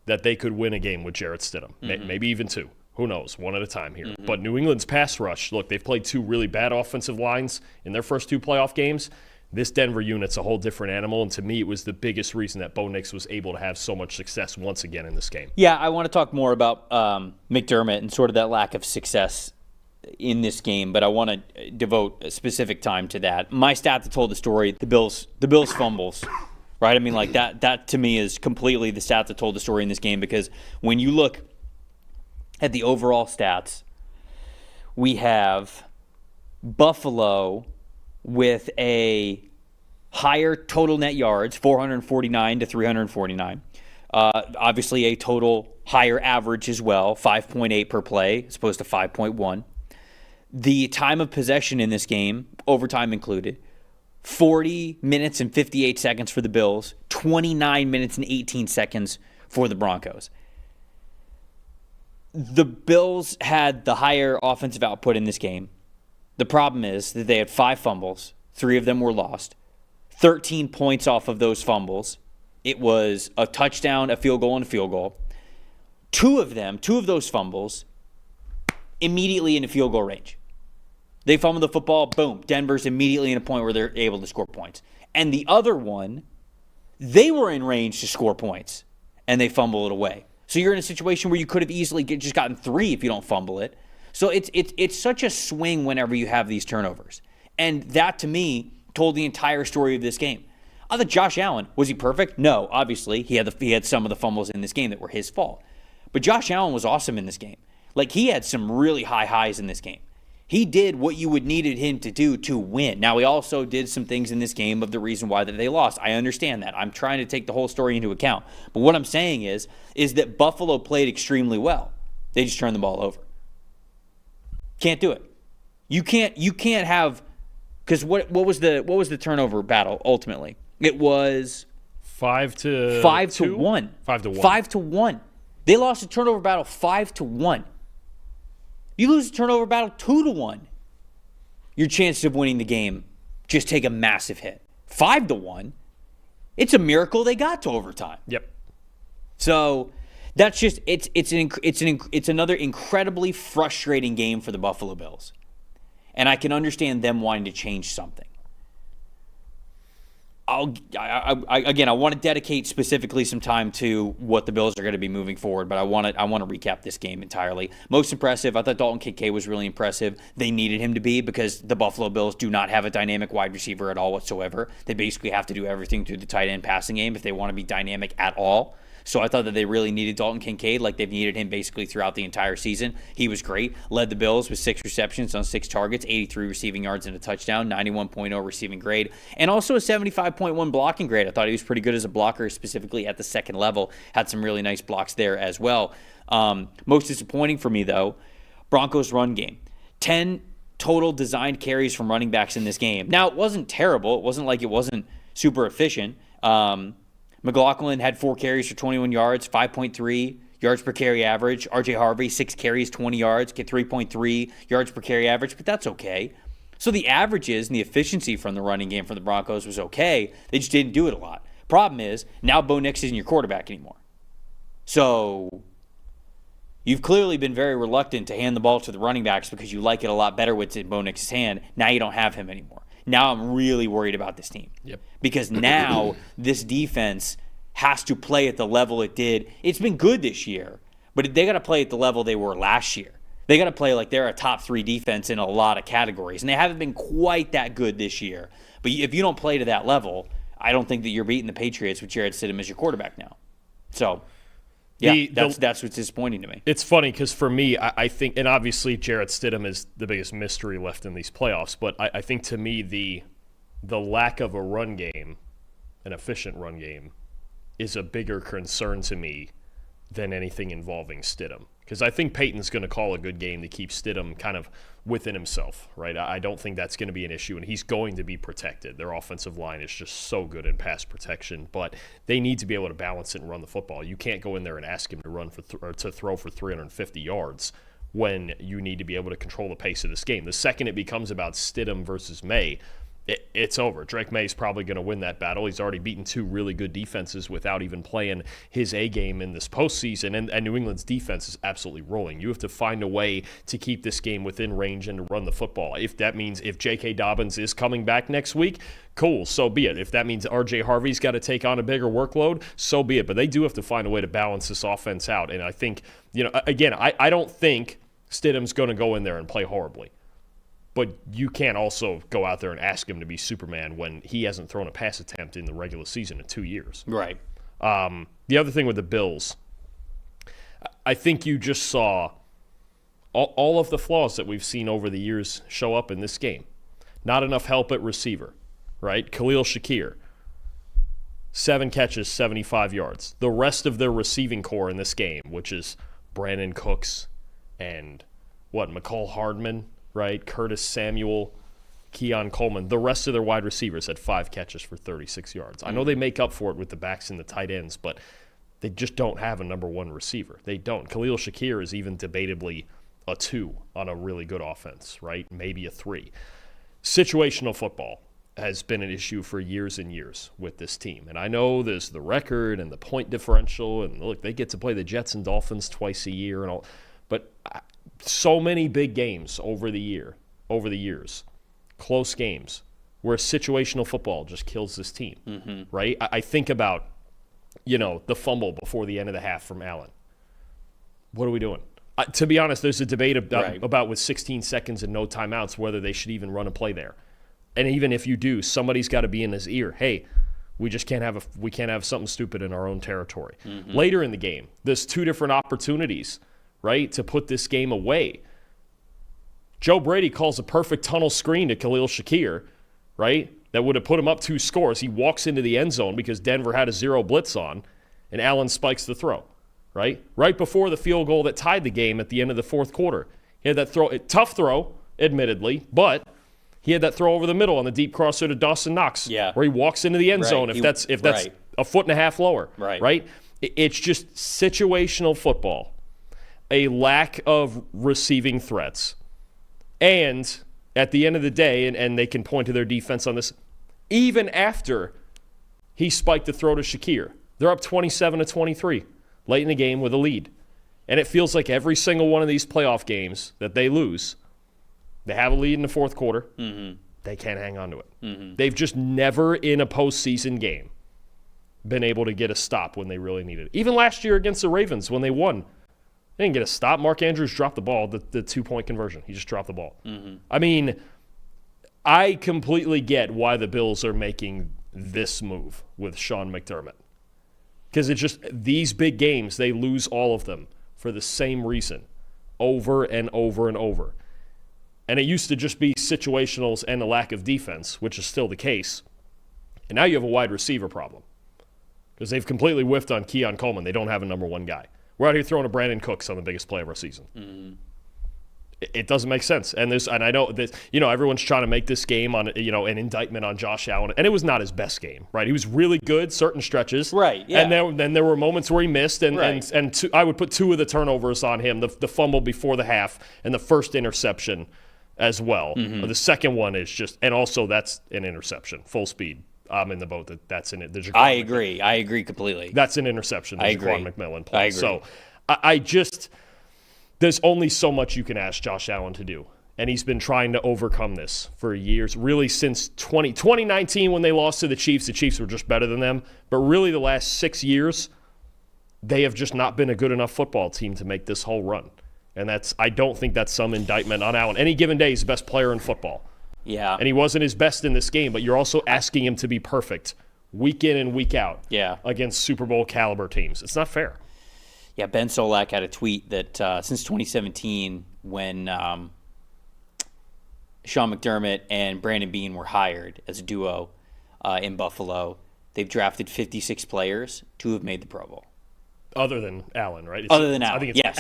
that they could win a game with Jarrett Stidham. Maybe even 2. Who knows? One at a time here. But New England's pass rush, look, they've played 2 really bad offensive lines in their first 2 playoff games. This Denver unit's a whole different animal, and to me, it was the biggest reason that Bo Nix was able to have so much success once again in this game. Yeah, I want to talk more about McDermott and sort of that lack of success in this game, but I want to devote a specific time to that. My stat that told the story, the Bills fumbles. Right? I mean, like that to me is completely the stat that told the story in this game, because when you look at the overall stats, we have Buffalo with a higher total net yards, 449 to 349. Obviously a total higher average as well, 5.8 per play as opposed to 5.1. The time of possession in this game, overtime included, 40 minutes and 58 seconds for the Bills, 29 minutes and 18 seconds for the Broncos. The Bills had the higher offensive output in this game. The problem is that they had 5 fumbles. 3 of them were lost. 13 points off of those fumbles. It was a touchdown, a field goal, and a field goal. 2 of those fumbles, immediately in the field goal range. They fumble the football, boom, Denver's immediately in a point where they're able to score points. And the other one, they were in range to score points, and they fumble it away. So you're in a situation where you could have easily just gotten 3 if you don't fumble it. So it's such a swing whenever you have these turnovers. And that, to me, told the entire story of this game. I thought Josh Allen, was he perfect? No, obviously. He had some of the fumbles in this game that were his fault. But Josh Allen was awesome in this game. Like, he had some really high highs in this game. He did what you would needed him to do to win. Now, he also did some things in this game of the reason why that they lost. I understand that. I'm trying to take the whole story into account. But what I'm saying is that Buffalo played extremely well. They just turned the ball over. Can't do it. You can't have, because what was the turnover battle ultimately? It was 5 to 1. 5 to 1. 5 to 1. They lost the turnover battle 5 to 1. You lose the turnover battle 2 to 1. Your chances of winning the game just take a massive hit. 5 to 1. It's a miracle they got to overtime. Yep. So that's just it's another incredibly frustrating game for the Buffalo Bills. And I can understand them wanting to change something. I want to dedicate specifically some time to what the Bills are going to be moving forward, but I want to recap this game entirely. Most impressive, I thought Dalton Kincaid was really impressive. They needed him to be because the Buffalo Bills do not have a dynamic wide receiver at all whatsoever. They basically have to do everything through the tight end passing game if they want to be dynamic at all. So I thought that they really needed Dalton Kincaid like they've needed him basically throughout the entire season. He was great. Led the Bills with 6 receptions on 6 targets, 83 receiving yards and a touchdown, 91.0 receiving grade, and also a 75.1 blocking grade. I thought he was pretty good as a blocker, specifically at the second level. Had some really nice blocks there as well. Most disappointing for me, though, Broncos run game. 10 total designed carries from running backs in this game. Now, it wasn't terrible. It wasn't like it wasn't super efficient. McLaughlin had 4 carries for 21 yards, 5.3 yards per carry average. RJ Harvey, 6 carries, 20 yards, get 3.3 yards per carry average, but that's okay. So the averages and the efficiency from the running game for the Broncos was okay. They just didn't do it a lot. Problem is, now Bo Nix isn't your quarterback anymore. So you've clearly been very reluctant to hand the ball to the running backs because you like it a lot better with it in Bo Nix's hand. Now you don't have him anymore. Now I'm really worried about this team. Yep. Because now this defense has to play at the level it did. It's been good this year, but they got to play at the level they were last year. They got to play like they're a top 3 defense in a lot of categories, and they haven't been quite that good this year. But if you don't play to that level, I don't think that you're beating the Patriots with Jarrett Stidham as your quarterback now. So, yeah, that's what's disappointing to me. It's funny because for me, I think, and obviously Jarrett Stidham is the biggest mystery left in these playoffs, but I think to me the lack of a run game, an efficient run game, is a bigger concern to me than anything involving Stidham. Because I think Peyton's going to call a good game to keep Stidham kind of within himself, right? I don't think that's going to be an issue, and he's going to be protected. Their offensive line is just so good in pass protection, but they need to be able to balance it and run the football. You can't go in there and ask him to run or to throw for 350 yards when you need to be able to control the pace of this game. The second it becomes about Stidham versus May, it's over. Drake May's probably going to win that battle. He's already beaten 2 really good defenses without even playing his A game in this postseason, and New England's defense is absolutely rolling. You have to find a way to keep this game within range and to run the football. If that means if J.K. Dobbins is coming back next week, cool, so be it. If that means R.J. Harvey's got to take on a bigger workload, so be it. But they do have to find a way to balance this offense out, and I think, again, I don't think Stidham's going to go in there and play horribly. But you can't also go out there and ask him to be Superman when he hasn't thrown a pass attempt in the regular season in 2 years. Right. The other thing with the Bills, I think you just saw all of the flaws that we've seen over the years show up in this game. Not enough help at receiver, right? Khalil Shakir, 7 catches, 75 yards. The rest of their receiving core in this game, which is Brandon Cooks and McCall Hardman, right? Curtis Samuel, Keon Coleman. The rest of their wide receivers had 5 catches for 36 yards. I know they make up for it with the backs and the tight ends, but they just don't have a number 1 receiver. They don't. Khalil Shakir is even debatably a 2 on a really good offense, right? Maybe a 3. Situational football has been an issue for years and years with this team. And I know there's the record and the point differential, and look, they get to play the Jets and Dolphins twice a year and all, but so many big games over the years, close games, where situational football just kills this team, right? I think about, the fumble before the end of the half from Allen. What are we doing? To be honest, there's a debate about with 16 seconds and no timeouts whether they should even run a play there. And even if you do, somebody's got to be in his ear. Hey, we just can't have something stupid in our own territory. Later in the game, there's 2 different opportunities, right, to put this game away. Joe Brady calls a perfect tunnel screen to Khalil Shakir, right? That would have put him up 2 scores. He walks into the end zone because Denver had a 0 blitz on, and Allen spikes the throw, right? Right before the field goal that tied the game at the end of the fourth quarter. He had that throw, tough throw, admittedly, but he had that throw over the middle on the deep crosser to Dawson Knox, where he walks into the end zone if that's a foot and a half lower, right? It's just situational football, a lack of receiving threats, and at the end of the day, and they can point to their defense on this, even after he spiked the throw to Shakir, they're up 27-23 late in the game with a lead. And it feels like every single one of these playoff games that they lose, they have a lead in the fourth quarter, they can't hang on to it. They've just never in a postseason game been able to get a stop when they really needed it. Even last year against the Ravens when they won, they didn't get a stop. Mark Andrews dropped the ball, the 2-point conversion. He just dropped the ball. I mean, I completely get why the Bills are making this move with Sean McDermott. Because it's just these big games, they lose all of them for the same reason over and over and over. And it used to just be situationals and a lack of defense, which is still the case. And now you have a wide receiver problem because they've completely whiffed on Keon Coleman. They don't have a number 1 guy. We're out here throwing a Brandon Cooks on the biggest play of our season. It doesn't make sense. And I know that, everyone's trying to make this game on, an indictment on Josh Allen. And it was not his best game, right? He was really good certain stretches. Right, yeah. And then there were moments where he missed. And I would put 2 of the turnovers on him, the fumble before the half and the first interception as well. The second one is just, and also that's an interception, full speed. I'm in the boat that's in it. I agree completely. That's an interception. I agree. McMillan play. I agree. So I just, there's only so much you can ask Josh Allen to do. And he's been trying to overcome this for years, really since 2019 when they lost to the Chiefs. The Chiefs were just better than them. But really the last 6 years, they have just not been a good enough football team to make this whole run. And I don't think that's some indictment on Allen. Any given day, he's the best player in football. Yeah. And he wasn't his best in this game, but you're also asking him to be perfect week in and week out against Super Bowl caliber teams. It's not fair. Yeah, Ben Solak had a tweet that since 2017, when Sean McDermott and Brandon Beane were hired as a duo in Buffalo, they've drafted 56 players. 2 have made the Pro Bowl. Other than Allen, right? Other than Allen. I think it's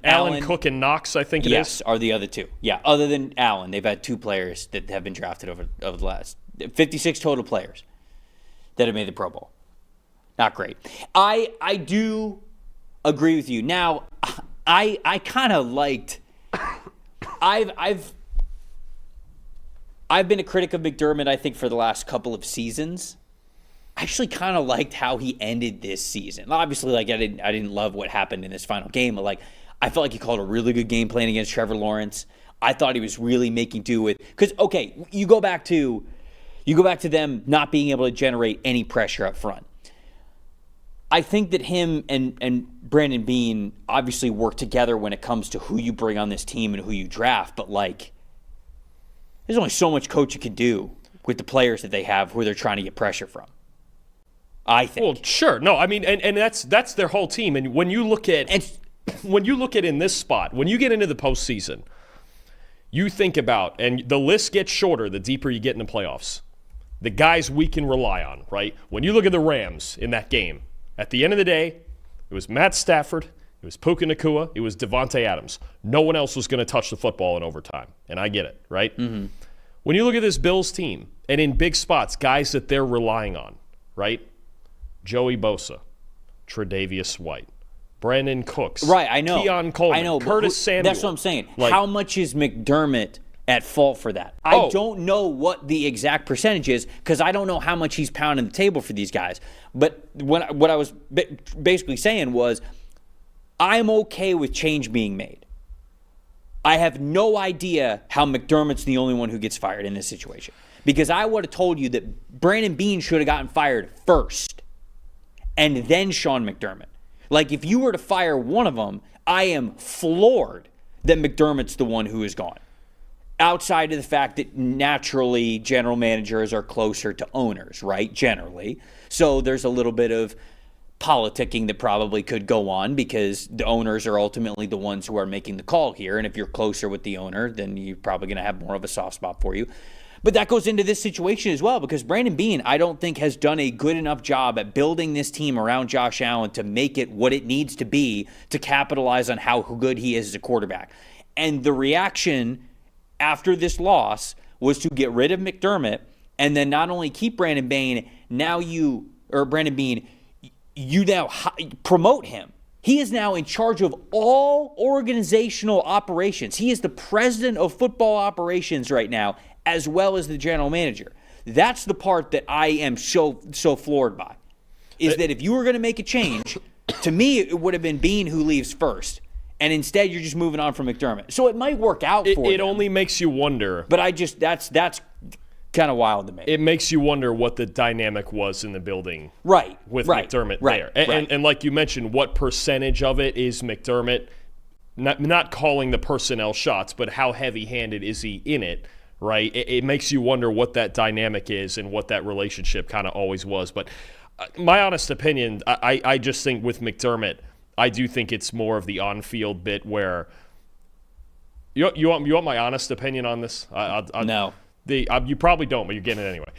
Allen, Cook, and Knox, I think it is. Yes, are the other 2. Yeah, other than Allen, they've had 2 players that have been drafted over the last 56 total players that have made the Pro Bowl. Not great. I do agree with you. Now, I kind of liked. I've been a critic of McDermott, I think, for the last couple of seasons. I actually kind of liked how he ended this season. Obviously, I didn't love what happened in this final game, but I felt like he called a really good game plan against Trevor Lawrence. I thought he was really making do with, because you go back to them not being able to generate any pressure up front. I think that him and Brandon Beane obviously work together when it comes to who you bring on this team and who you draft, but there's only so much coach you can do with the players that they have who they're trying to get pressure from, I think. Well, sure. No, I mean, and that's their whole team. And when you look at in this spot, when you get into the postseason, you think about, and the list gets shorter the deeper you get in the playoffs, the guys we can rely on, right? When you look at the Rams in that game, at the end of the day, it was Matt Stafford, it was Puka Nacua, it was Devontae Adams. No one else was going to touch the football in overtime, and I get it, right? Mm-hmm. When you look at this Bills team, and in big spots, guys that they're relying on, right? Joey Bosa, Tre'Davious White, Brandon Cooks, right? I know, Keon Coleman, I know, Curtis Samuel. That's what I'm saying. How much is McDermott at fault for that? I don't know what the exact percentage is because I don't know how much he's pounding the table for these guys. But what I was basically saying was I'm okay with change being made. I have no idea how McDermott's the only one who gets fired in this situation because I would have told you that Brandon Beane should have gotten fired first and then Sean McDermott. If you were to fire one of them, I am floored that McDermott's the one who is gone. Outside of the fact that naturally general managers are closer to owners, right? Generally. So there's a little bit of politicking that probably could go on because the owners are ultimately the ones who are making the call here. And if you're closer with the owner, then you're probably going to have more of a soft spot for you. But that goes into this situation as well because Brandon Beane, I don't think, has done a good enough job at building this team around Josh Allen to make it what it needs to be to capitalize on how good he is as a quarterback. And the reaction after this loss was to get rid of McDermott and then not only keep Brandon Beane, you now promote him. He is now in charge of all organizational operations. He is the president of football operations right now, as well as the general manager. That's the part that I am so floored by, is that if you were going to make a change, to me it would have been Beane who leaves first. And instead, you're just moving on from McDermott. So it might work out for it them. Only makes you wonder. But that's kind of wild to me. It makes you wonder what the dynamic was in the building with McDermott there. And like you mentioned, what percentage of it is McDermott, not calling the personnel shots, but how heavy-handed is he in it, right? It makes you wonder what that dynamic is and what that relationship kind of always was. But my honest opinion, I just think with McDermott, I do think it's more of the on-field bit where you want my honest opinion on this? No. You probably don't, but you're getting it anyway.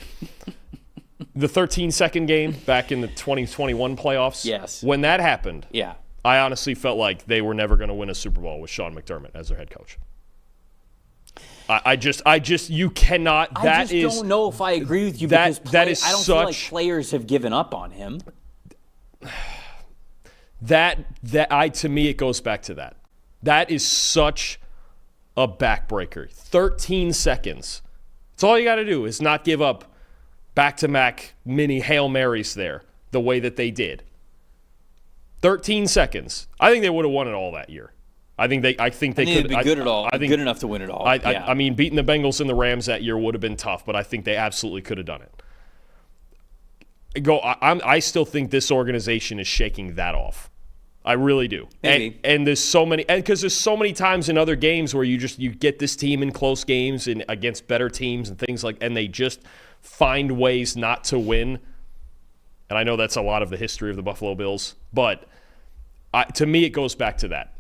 The 13-second game back in the 2021 playoffs. Yes. When that happened, yeah, I honestly felt like they were never going to win a Super Bowl with Sean McDermott as their head coach. You cannot. I don't know if I agree with you because I don't feel like players have given up on him. To me, it goes back to that. That is such a backbreaker. 13 seconds. That's all you got to do is not give up back-to-back mini Hail Marys there the way that they did. 13 seconds. I think they would have won it all that year. I think they could be good at all. Good enough to win it all. I mean, beating the Bengals and the Rams that year would have been tough, but I think they absolutely could have done it. I still think this organization is shaking that off. I really do. Maybe. And there's so many, because there's so many times in other games where you get this team in close games and against better teams and things and they just find ways not to win. And I know that's a lot of the history of the Buffalo Bills, but to me it goes back to that.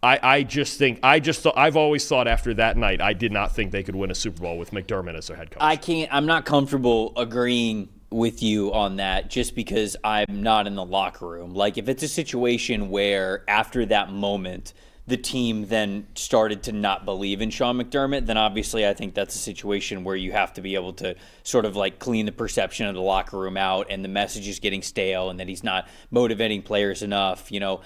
I've always thought after that night I did not think they could win a Super Bowl with McDermott as their head coach. I'm not comfortable agreeing with you on that just because I'm not in the locker room. Like if it's a situation where after that moment the team then started to not believe in Sean McDermott, then obviously I think that's a situation where you have to be able to sort of like clean the perception of the locker room out and the message is getting stale and that he's not motivating players enough, you know.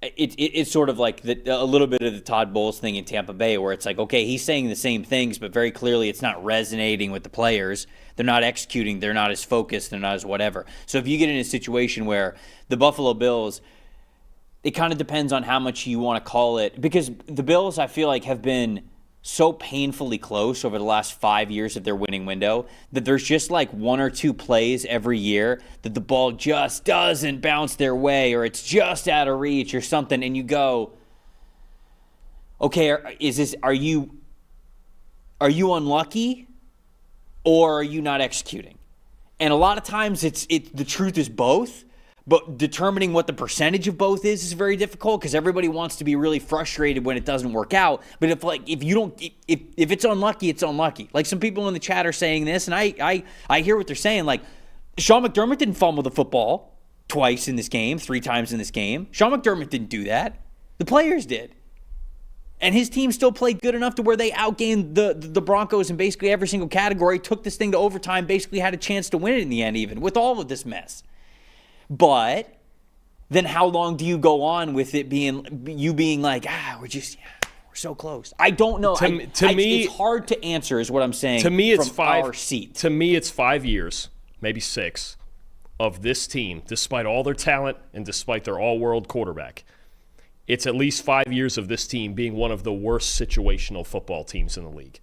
It's sort of like a little bit of the Todd Bowles thing in Tampa Bay where it's like, okay, he's saying the same things, but very clearly it's not resonating with the players. They're not executing. They're not as focused. They're not as whatever. So if you get in a situation where the Buffalo Bills, it kind of depends on how much you want to call it. Because the Bills, I feel like, have been so painfully close over the last 5 years of their winning window that there's just like one or two plays every year that the ball just doesn't bounce their way or it's just out of reach or something, and you go, okay, are you unlucky or are you not executing? And a lot of times the truth is both. But determining what the percentage of both is very difficult because everybody wants to be really frustrated when it doesn't work out. But if it's unlucky, it's unlucky. Like some people in the chat are saying this, and I hear what they're saying. Like Sean McDermott didn't fumble the football twice in this game, 3 times in this game. Sean McDermott didn't do that. The players did. And his team still played good enough to where they outgained the Broncos in basically every single category, took this thing to overtime, basically had a chance to win it in the end even with all of this mess. But then how long do you go on with it being like, we're so close? I don't know. To me, it's hard to answer is what I'm saying. To me, it's from our seat. To me, it's 5 years, maybe 6, of this team, despite all their talent and despite their all-world quarterback. It's at least 5 years of this team being one of the worst situational football teams in the league.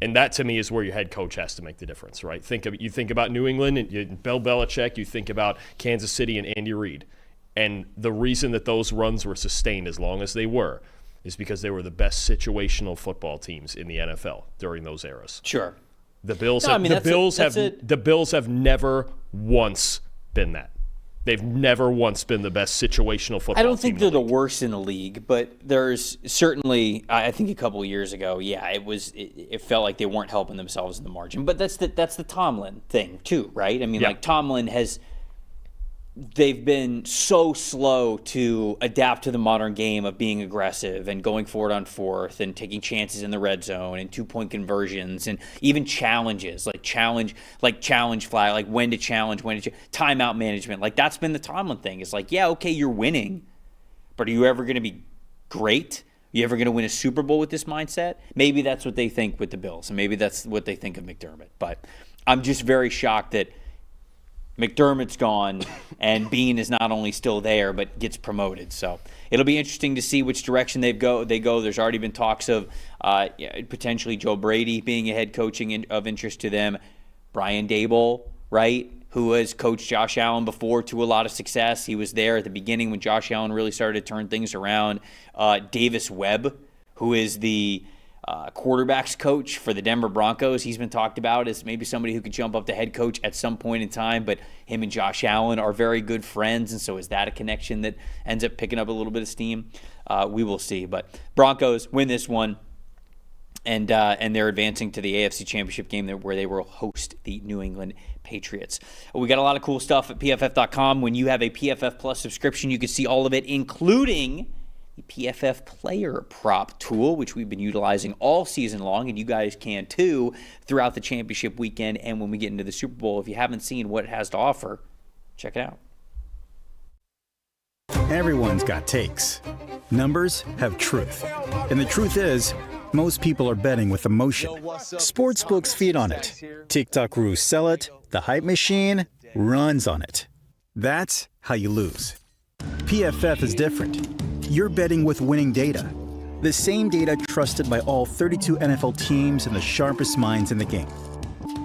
And that, to me, is where your head coach has to make the difference, right? You think about New England and Bill Belichick. You think about Kansas City and Andy Reid. And the reason that those runs were sustained as long as they were is because they were the best situational football teams in the NFL during those eras. Sure. The Bills have never once been that. They've never once been the best situational football team. I don't think they're the worst in the league, but there's certainly, I think a couple of years ago, it felt like they weren't helping themselves in the margin. But that's the Tomlin thing too, right? I mean, like Tomlin they've been so slow to adapt to the modern game of being aggressive and going forward on fourth and taking chances in the red zone and 2-point conversions and even challenges, like challenge flag, like when to challenge, timeout management. Like that's been the Tomlin thing. It's like, yeah, okay, you're winning, but are you ever going to be great? Are you ever going to win a Super Bowl with this mindset? Maybe that's what they think with the Bills, and maybe that's what they think of McDermott. But I'm just very shocked that McDermott's gone and Bean is not only still there but gets promoted. So it'll be interesting to see which direction they go. There's already been talks of potentially Joe Brady being a head coaching of interest to them. Brian Daboll, right, who has coached Josh Allen before to a lot of success. He was there at the beginning when Josh Allen really started to turn things around. Davis Webb, who is the quarterbacks coach for the Denver Broncos. He's been talked about as maybe somebody who could jump up to head coach at some point in time, but him and Josh Allen are very good friends, and so is that a connection that ends up picking up a little bit of steam? We will see. But Broncos win this one, and they're advancing to the AFC Championship game where they will host the New England Patriots. We got a lot of cool stuff at PFF.com. When you have a PFF Plus subscription, you can see all of it, including the PFF player prop tool, which we've been utilizing all season long, and you guys can too throughout the championship weekend and when we get into the Super Bowl. If you haven't seen what it has to offer, check it out. Everyone's got takes. Numbers have truth. And the truth is, most people are betting with emotion. Sportsbooks feed on it. TikTok gurus sell it. The hype machine runs on it. That's how you lose. PFF is different. You're betting with winning data. The same data trusted by all 32 NFL teams and the sharpest minds in the game.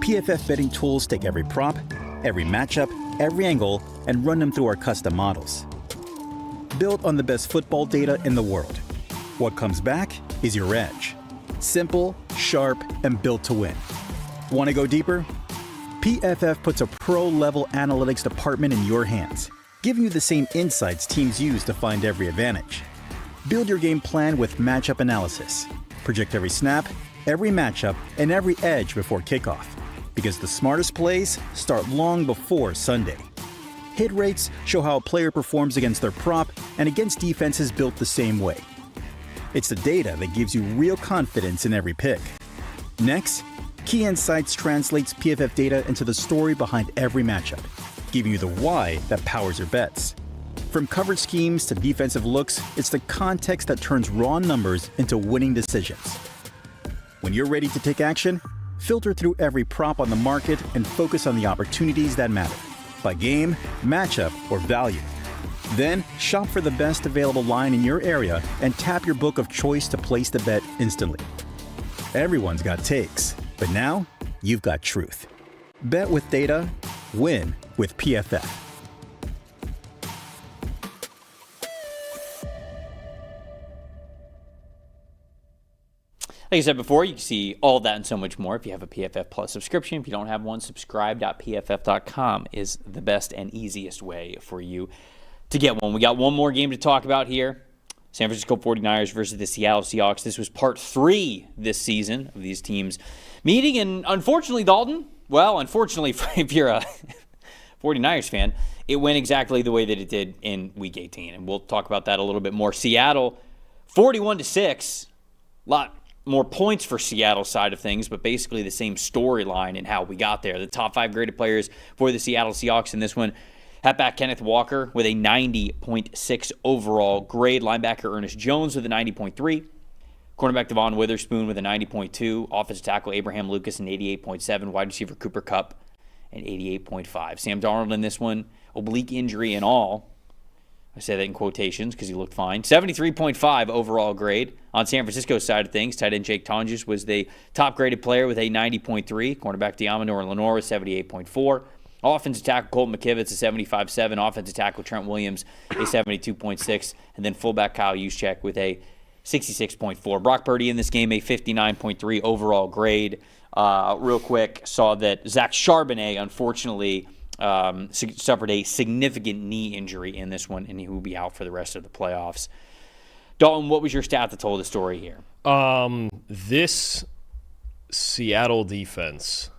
PFF betting tools take every prop, every matchup, every angle, and run them through our custom models. Built on the best football data in the world. What comes back is your edge. Simple, sharp, and built to win. Want to go deeper? PFF puts a pro-level analytics department in your hands, giving you the same insights teams use to find every advantage. Build your game plan with matchup analysis. Project every snap, every matchup, and every edge before kickoff. Because the smartest plays start long before Sunday. Hit rates show how a player performs against their prop and against defenses built the same way. It's the data that gives you real confidence in every pick. Next, Key Insights translates PFF data into the story behind every matchup, giving you the why that powers your bets. From coverage schemes to defensive looks, it's the context that turns raw numbers into winning decisions. When you're ready to take action, filter through every prop on the market and focus on the opportunities that matter, by game, matchup, or value. Then, shop for the best available line in your area and tap your book of choice to place the bet instantly. Everyone's got takes, but now you've got truth. Bet with data, win with PFF. Like I said before, you can see all that and so much more if you have a PFF Plus subscription. If you don't have one, subscribe.pff.com is the best and easiest way for you to get one. We got one more game to talk about here. San Francisco 49ers versus the Seattle Seahawks. This was part 3 this season of these teams meeting, and unfortunately, Dalton, unfortunately if you're a 49ers fan, it went exactly the way that it did in Week 18, and we'll talk about that a little bit more. Seattle, 41-6, a lot more points for Seattle's side of things, but basically the same storyline in how we got there. The top 5 graded players for the Seattle Seahawks in this one: halfback Kenneth Walker with a 90.6 overall grade, linebacker Ernest Jones with a 90.3, cornerback Devon Witherspoon with a 90.2, offensive tackle Abraham Lucas an 88.7, wide receiver Cooper Kupp an 88.5. Sam Darnold in this one, oblique injury and all, I say that in quotations because he looked fine, 73.5 overall grade. On San Francisco's side of things, tight end Jake Tonjes was the top graded player with a 90.3, cornerback Diamonor Lenore with 78.4, offensive tackle Colton McKivitz a 75.7, offensive tackle Trent Williams a 72.6, and then fullback Kyle Juszczyk with a 66.4. Brock Purdy in this game a 59.3 overall grade. Real quick, saw that Zach Charbonnet, unfortunately, suffered a significant knee injury in this one, and he will be out for the rest of the playoffs. Dalton, what was your stat that told the story here? This Seattle defense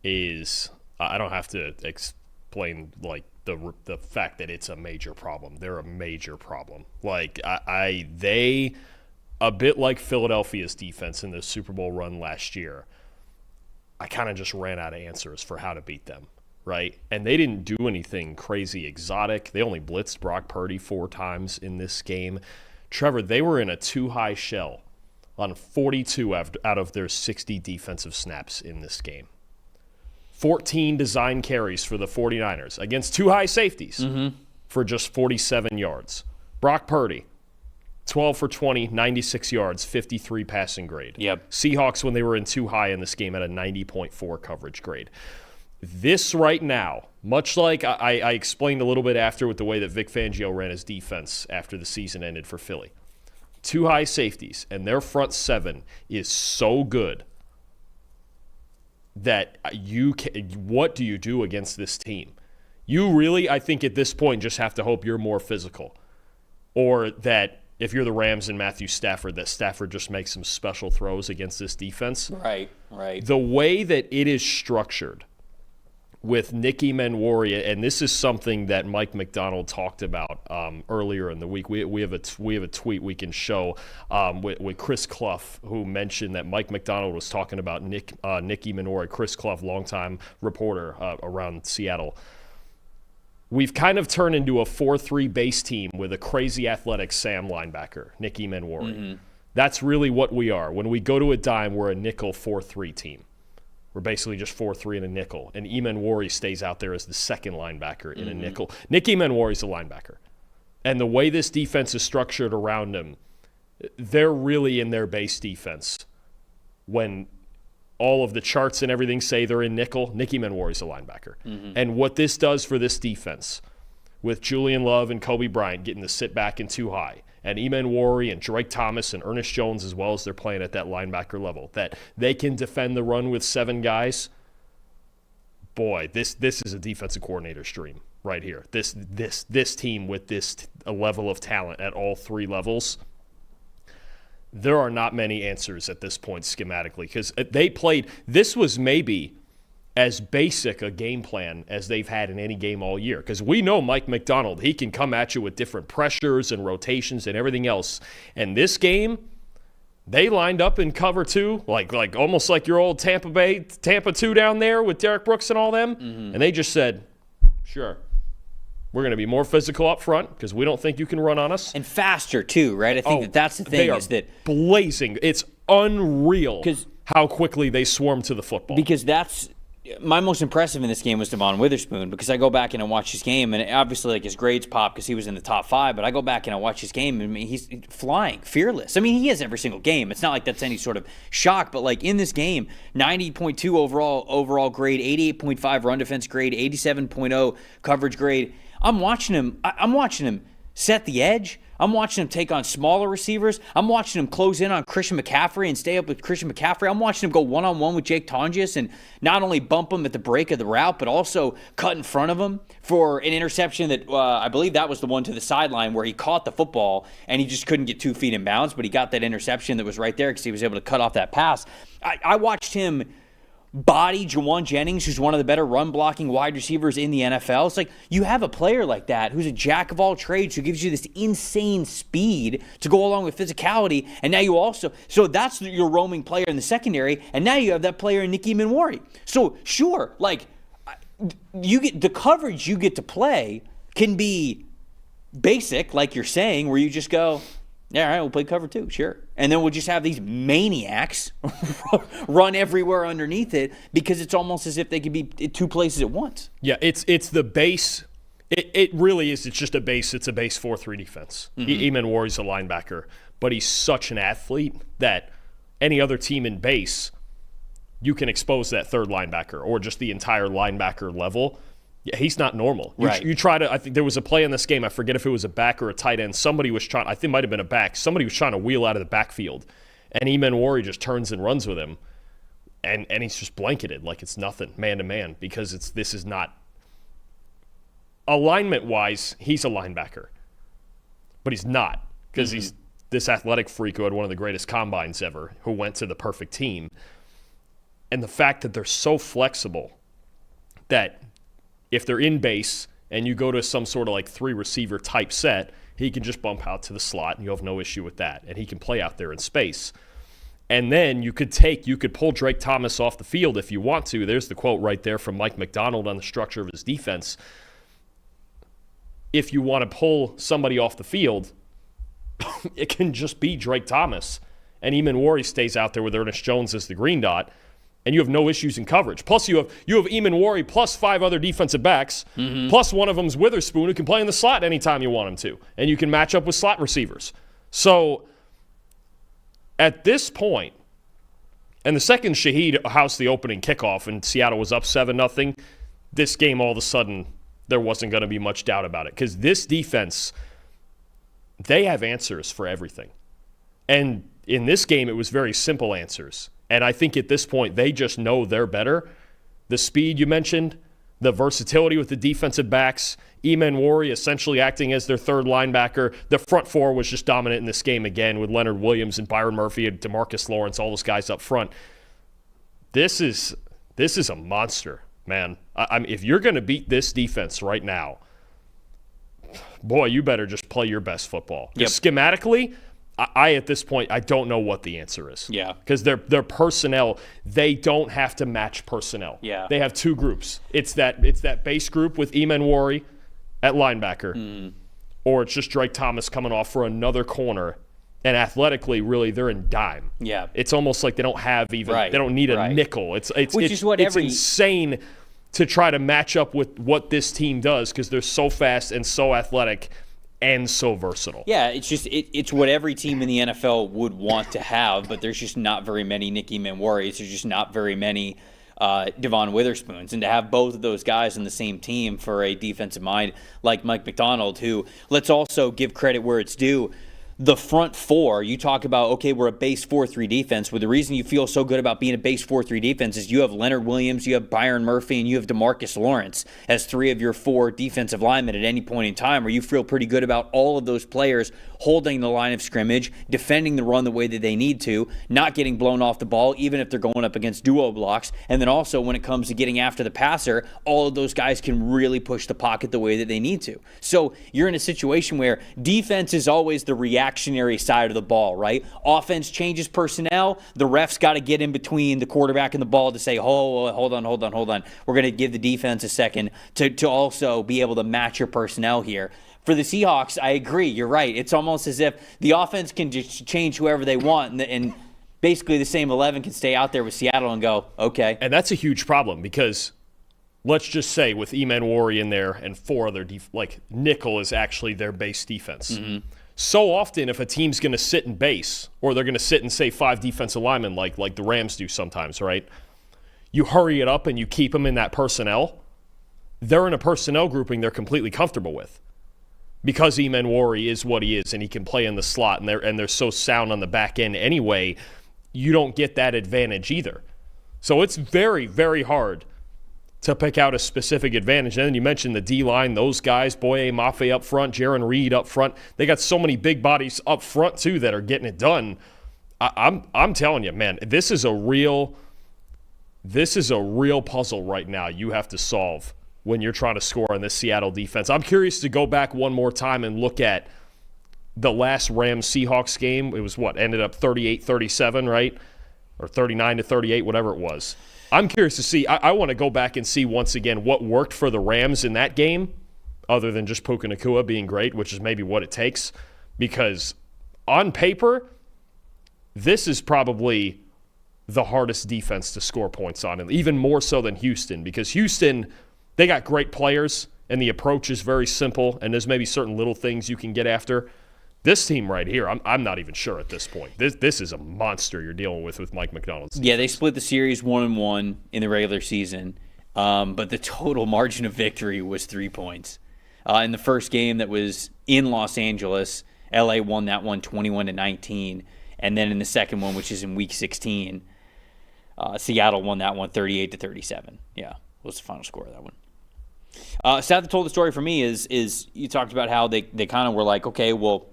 is, I don't have to explain like the fact that it's a major problem. They're a major problem. Like they a bit like Philadelphia's defense in the Super Bowl run last year. I kind of just ran out of answers for how to beat them, right? And they didn't do anything crazy exotic. They only blitzed Brock Purdy 4 times in this game. Trevor, they were in a too-high shell on 42 out of their 60 defensive snaps in this game. 14 design carries for the 49ers against 2 high safeties for just 47 yards. Brock Purdy, 12 for 20, 96 yards, 53 passing grade. Yep. Seahawks, when they were in too high in this game, had a 90.4 coverage grade. This right now, much like I explained a little bit after with the way that Vic Fangio ran his defense after the season ended for Philly, 2 high safeties and their front 7 is so good that what do you do against this team? You really, I think at this point, just have to hope you're more physical, or that if you're the Rams and Matthew Stafford, that Stafford just makes some special throws against this defense. Right. The way that it is structured with Nicky Menwari, and this is something that Mike McDonald talked about earlier in the week. We have a tweet we can show with Chris Clough, who mentioned that Mike McDonald was talking about Nicky Menwari. Chris Clough, longtime reporter around Seattle. We've kind of turned into a 4-3 base team with a crazy athletic Sam linebacker, Nicky Menwari. That's really what we are. When we go to a dime, we're a nickel 4-3 team. We're basically just 4-3 and a nickel. And Menwari stays out there as the second linebacker in a nickel. Nicky Menwari's a linebacker. And the way this defense is structured around him, they're really in their base defense. When all of the charts and everything say they're in nickel, Nicky Menwari's a linebacker. And what this does for this defense, with Julian Love and Kobe Bryant getting to sit back in too high, and Menwari and Drake Thomas and Ernest Jones, as well as they're playing at that linebacker level, that they can defend the run with 7 guys. Boy, this is a defensive coordinator's dream right here. This team with this level of talent at all 3 levels. There are not many answers at this point schematically, because they played – this was maybe as basic a game plan as they've had in any game all year, because we know Mike McDonald, he can come at you with different pressures and rotations and everything else. And this game, they lined up in cover 2, like almost like your old Tampa 2 down there with Derek Brooks and all them, and they just said, sure. We're going to be more physical up front because we don't think you can run on us. And faster, too, right? I think that's the thing. They are is that blazing. It's unreal how quickly they swarm to the football. Because that's my most impressive in this game was Devon Witherspoon, because I go back and I watch his game, and obviously like his grades pop because he was in the top 5, but I go back and I watch his game, and he's flying, fearless. I mean, he is every single game. It's not like that's any sort of shock, but like in this game, 90.2 overall grade, 88.5 run defense grade, 87.0 coverage grade. I'm watching him set the edge. I'm watching him take on smaller receivers. I'm watching him close in on Christian McCaffrey and stay up with Christian McCaffrey. I'm watching him go one-on-one with Jake Tonjes and not only bump him at the break of the route, but also cut in front of him for an interception that I believe that was the one to the sideline where he caught the football and he just couldn't get 2 feet in bounds, but he got that interception that was right there because he was able to cut off that pass. I watched him body Jawan Jennings, who's one of the better run-blocking wide receivers in the NFL. It's like you have a player like that who's a jack of all trades who gives you this insane speed to go along with physicality, and now you also – so that's your roaming player in the secondary, and now you have that player in Nicky Menwari. So, sure, like you get the coverage you get to play can be basic, like you're saying, where you just go – yeah, all right, we'll play cover 2, sure. And then we'll just have these maniacs run everywhere underneath it because it's almost as if they could be 2 places at once. Yeah, it's the base. It really is. It's just a base. It's a base 4-3 defense. Menwari's a linebacker, but he's such an athlete that any other team in base, you can expose that third linebacker or just the entire linebacker level. Yeah, he's not normal. You try to – I think there was a play in this game. I forget if it was a back or a tight end. Somebody was trying – I think it might have been a back. Somebody was trying to wheel out of the backfield. And Menwari just turns and runs with him. And he's just blanketed like it's nothing, man to man, because this is not alignment-wise, he's a linebacker. But he's not, because he's this athletic freak who had one of the greatest combines ever, who went to the perfect team. And the fact that they're so flexible that if they're in base and you go to some sort of like 3-receiver type set, he can just bump out to the slot and you have no issue with that. And he can play out there in space. And then you could pull Drake Thomas off the field if you want to. There's the quote right there from Mike McDonald on the structure of his defense. If you want to pull somebody off the field, it can just be Drake Thomas. And Eamon Warry stays out there with Ernest Jones as the green dot, and you have no issues in coverage. Plus, you have Eamon Warry plus 5 other defensive backs, plus one of them's Witherspoon who can play in the slot anytime you want him to. And you can match up with slot receivers. So at this point, and the second Shaheed housed the opening kickoff and Seattle was up 7-0, this game all of a sudden there wasn't going to be much doubt about it. Because this defense, they have answers for everything. And in this game, it was very simple answers. And I think at this point, they just know they're better. The speed you mentioned, the versatility with the defensive backs, Eamon Warry essentially acting as their third linebacker. The front four was just dominant in this game again with Leonard Williams and Byron Murphy and DeMarcus Lawrence, all those guys up front. This is a monster, man. I mean, if you're going to beat this defense right now, boy, you better just play your best football. Yep. Schematically, I at this point, I don't know what the answer is. Yeah. Because their personnel, they don't have to match personnel. Yeah. They have 2 groups. It's that base group with Eamon Warry at linebacker, or it's just Drake Thomas coming off for another corner. And athletically, really, they're in dime. Yeah. It's almost like they don't have even, right. They don't need a nickel. It's insane to try to match up with what this team does because they're so fast and so athletic and so versatile. Yeah, it's what every team in the NFL would want to have, but there's just not very many Nick Eamon Warriors. There's just not very many Devon Witherspoons. And to have both of those guys on the same team for a defensive mind like Mike McDonald, who, let's also give credit where it's due, the front four, you talk about, okay, we're a base 4-3 defense. Well, the reason you feel so good about being a base 4-3 defense is you have Leonard Williams, you have Byron Murphy, and you have DeMarcus Lawrence as 3 of your 4 defensive linemen at any point in time, where you feel pretty good about all of those players holding the line of scrimmage, defending the run the way that they need to, not getting blown off the ball, even if they're going up against duo blocks. And then also when it comes to getting after the passer, all of those guys can really push the pocket the way that they need to. So you're in a situation where defense is always the reactionary side of the ball, right? Offense changes personnel. The ref's got to get in between the quarterback and the ball to say, oh, hold on. We're going to give the defense a second to also be able to match your personnel here. For the Seahawks, I agree. You're right. It's almost as if the offense can just change whoever they want, and basically the same 11 can stay out there with Seattle and go, okay. And that's a huge problem because let's just say with Eamon Warry in there and 4 other nickel is actually their base defense. So often if a team's going to sit in base or they're going to sit and say 5 defensive linemen like the Rams do sometimes, right? You hurry it up and you keep them in that personnel. They're in a personnel grouping they're completely comfortable with. Because Eamon Warry is what he is and he can play in the slot and they're so sound on the back end anyway, you don't get that advantage either. So it's very, very hard to pick out a specific advantage. And then you mentioned the D-line, those guys, Boye Mafe up front, Jaron Reed up front. They got so many big bodies up front too that are getting it done. I'm telling you, man, this is a real puzzle right now you have to solve when you're trying to score on this Seattle defense. I'm curious to go back one more time and look at the last Rams-Seahawks game. It was ended up 38-37, right? Or 39-38, whatever it was. I'm curious to see. I want to go back and see once again what worked for the Rams in that game, other than just Puka Nacua being great, which is maybe what it takes. Because on paper, this is probably the hardest defense to score points on, and even more so than Houston, because Houston, they got great players, and the approach is very simple, and there's maybe certain little things you can get after. This team right here, I'm not even sure at this point. This is a monster you're dealing with Mike McDonald's defense. Yeah, they split the series 1-1 in the regular season, but the total margin of victory was 3 points. In the first game that was in Los Angeles, LA won that one 21-19, and then in the second one, which is in Week 16, Seattle won that one 38-37. Yeah, was the final score of that one. Stat that told the story for me is you talked about how they kind of were like, okay, well,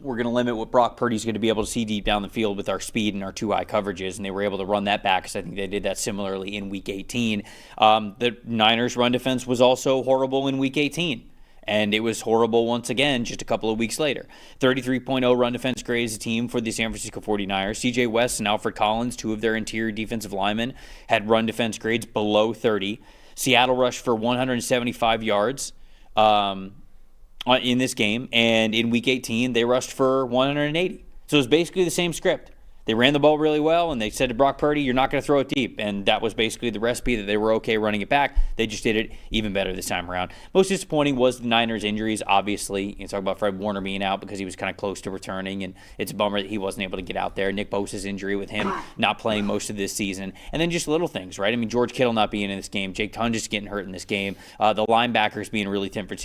we're going to limit what Brock Purdy's going to be able to see deep down the field with our speed and our two-eye coverages, and they were able to run that back because I think they did that similarly in Week 18. The Niners' run defense was also horrible in Week 18, and it was horrible once again just a couple of weeks later. 33.0 run defense grade as a team for the San Francisco 49ers. C.J. West and Alfred Collins, two of their interior defensive linemen, had run defense grades below 30. Seattle rushed for 175 yards in this game, and in Week 18, they rushed for 180. So it was basically the same script. They ran the ball really well, and they said to Brock Purdy, you're not going to throw it deep. And that was basically the recipe that they were okay running it back. They just did it even better this time around. Most disappointing was the Niners' injuries, obviously. You talk about Fred Warner being out because he was kind of close to returning, and it's a bummer that he wasn't able to get out there. Nick Bosa's injury with him not playing most of this season. And then just little things, right? I mean, George Kittle not being in this game. Jake Tunges getting hurt in this game. The linebackers being really thin for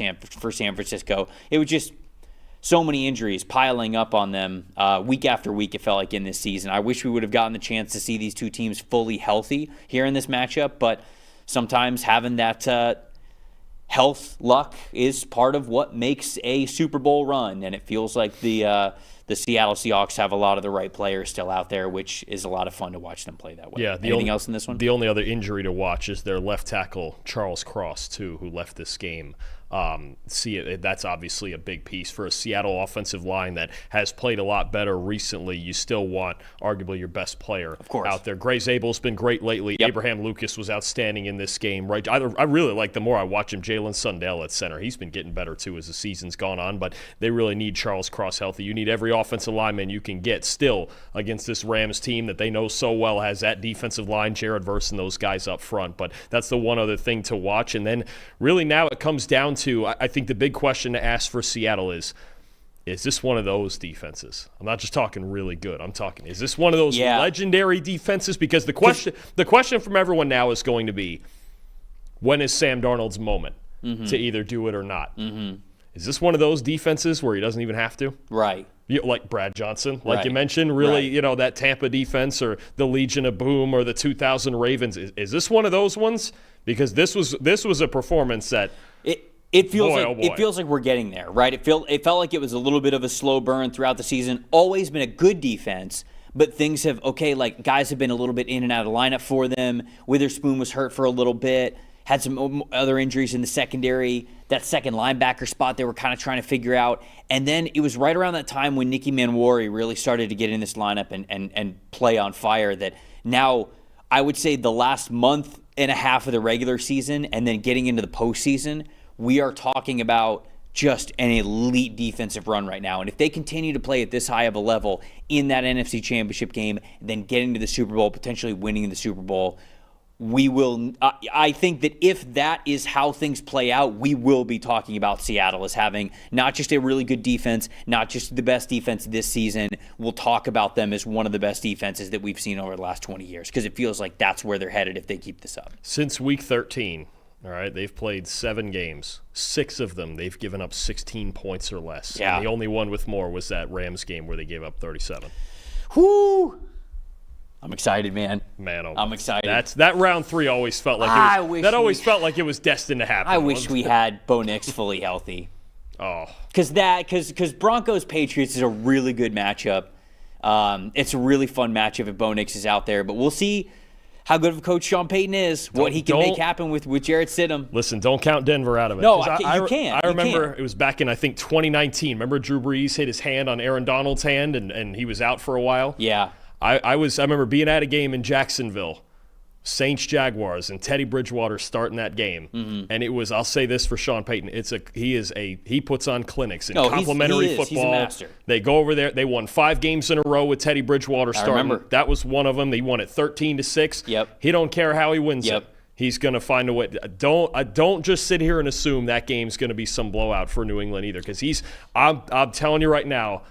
San Francisco. It was just so many injuries piling up on them week after week, it felt like, in this season. I wish we would have gotten the chance to see these two teams fully healthy here in this matchup, but sometimes having that health luck is part of what makes a Super Bowl run, and it feels like the Seattle Seahawks have a lot of the right players still out there, which is a lot of fun to watch them play that way. Yeah, Anything else in this one? The only other injury to watch is their left tackle, Charles Cross, too, who left this game. That's obviously a big piece for a Seattle offensive line that has played a lot better recently. You still want arguably your best player out there. Gray Zabel's been great lately. Yep. Abraham Lucas was outstanding in this game. Right, I really like the more I watch him. Jalen Sundell at center, he's been getting better too as the season's gone on. But they really need Charles Cross healthy. You need every offensive lineman you can get still against this Rams team that they know so well has that defensive line, Jared Verse and those guys up front. But that's the one other thing to watch. And then really now it comes down to, I think the big question to ask for Seattle is this one of those defenses? I'm not just talking really good. I'm talking, is this one of those legendary defenses? Because the question from everyone now is going to be, when is Sam Darnold's moment to either do it or not? Is this one of those defenses where he doesn't even have to? Right. Like Brad Johnson, like you mentioned, really, that Tampa defense or the Legion of Boom or the 2000 Ravens. Is this one of those ones? Because this was a performance that it feels like we're getting there, right? It felt like it was a little bit of a slow burn throughout the season. Always been a good defense, but things have guys have been a little bit in and out of lineup for them. Witherspoon was hurt for a little bit. Had some other injuries in the secondary. That second linebacker spot they were kind of trying to figure out. And then it was right around that time when Nicky Manwari really started to get in this lineup and play on fire that now I would say the last month and a half of the regular season and then getting into the postseason, we are talking about just an elite defensive run right now. And if they continue to play at this high of a level in that NFC Championship game, then getting to the Super Bowl, potentially winning the Super Bowl, we will. I think that if that is how things play out, we will be talking about Seattle as having not just a really good defense, not just the best defense this season. We'll talk about them as one of the best defenses that we've seen over the last 20 years because it feels like that's where they're headed if they keep this up. Since Week 13, all right, they've played 7 games. 6 of them, they've given up 16 points or less. Yeah. And the only one with more was that Rams game where they gave up 37. Whoo! I'm excited, man. I'm excited. That round 3 always felt like felt like it was destined to happen. I wish we had Bo Nix fully healthy. Oh, because Broncos Patriots is a really good matchup. It's a really fun matchup if Bo Nix is out there, but we'll see how good of a coach Sean Payton is, what he can make happen with Jarrett Stidham. Listen, don't count Denver out of it. No, you can't. I remember it was back in, I think, 2019. Remember Drew Brees hit his hand on Aaron Donald's hand and he was out for a while? Yeah. I remember being at a game in Jacksonville, Saints Jaguars, and Teddy Bridgewater starting that game. Mm-hmm. And it was, I'll say this for Sean Payton, he puts on clinics in complimentary football. He's a master. They go over there. They won 5 games in a row with Teddy Bridgewater starting. I remember. That was one of them. They won it 13-6. Yep. He don't care how he wins it. He's going to find a way. Don't just sit here and assume that game's going to be some blowout for New England either, because I'm telling you right now,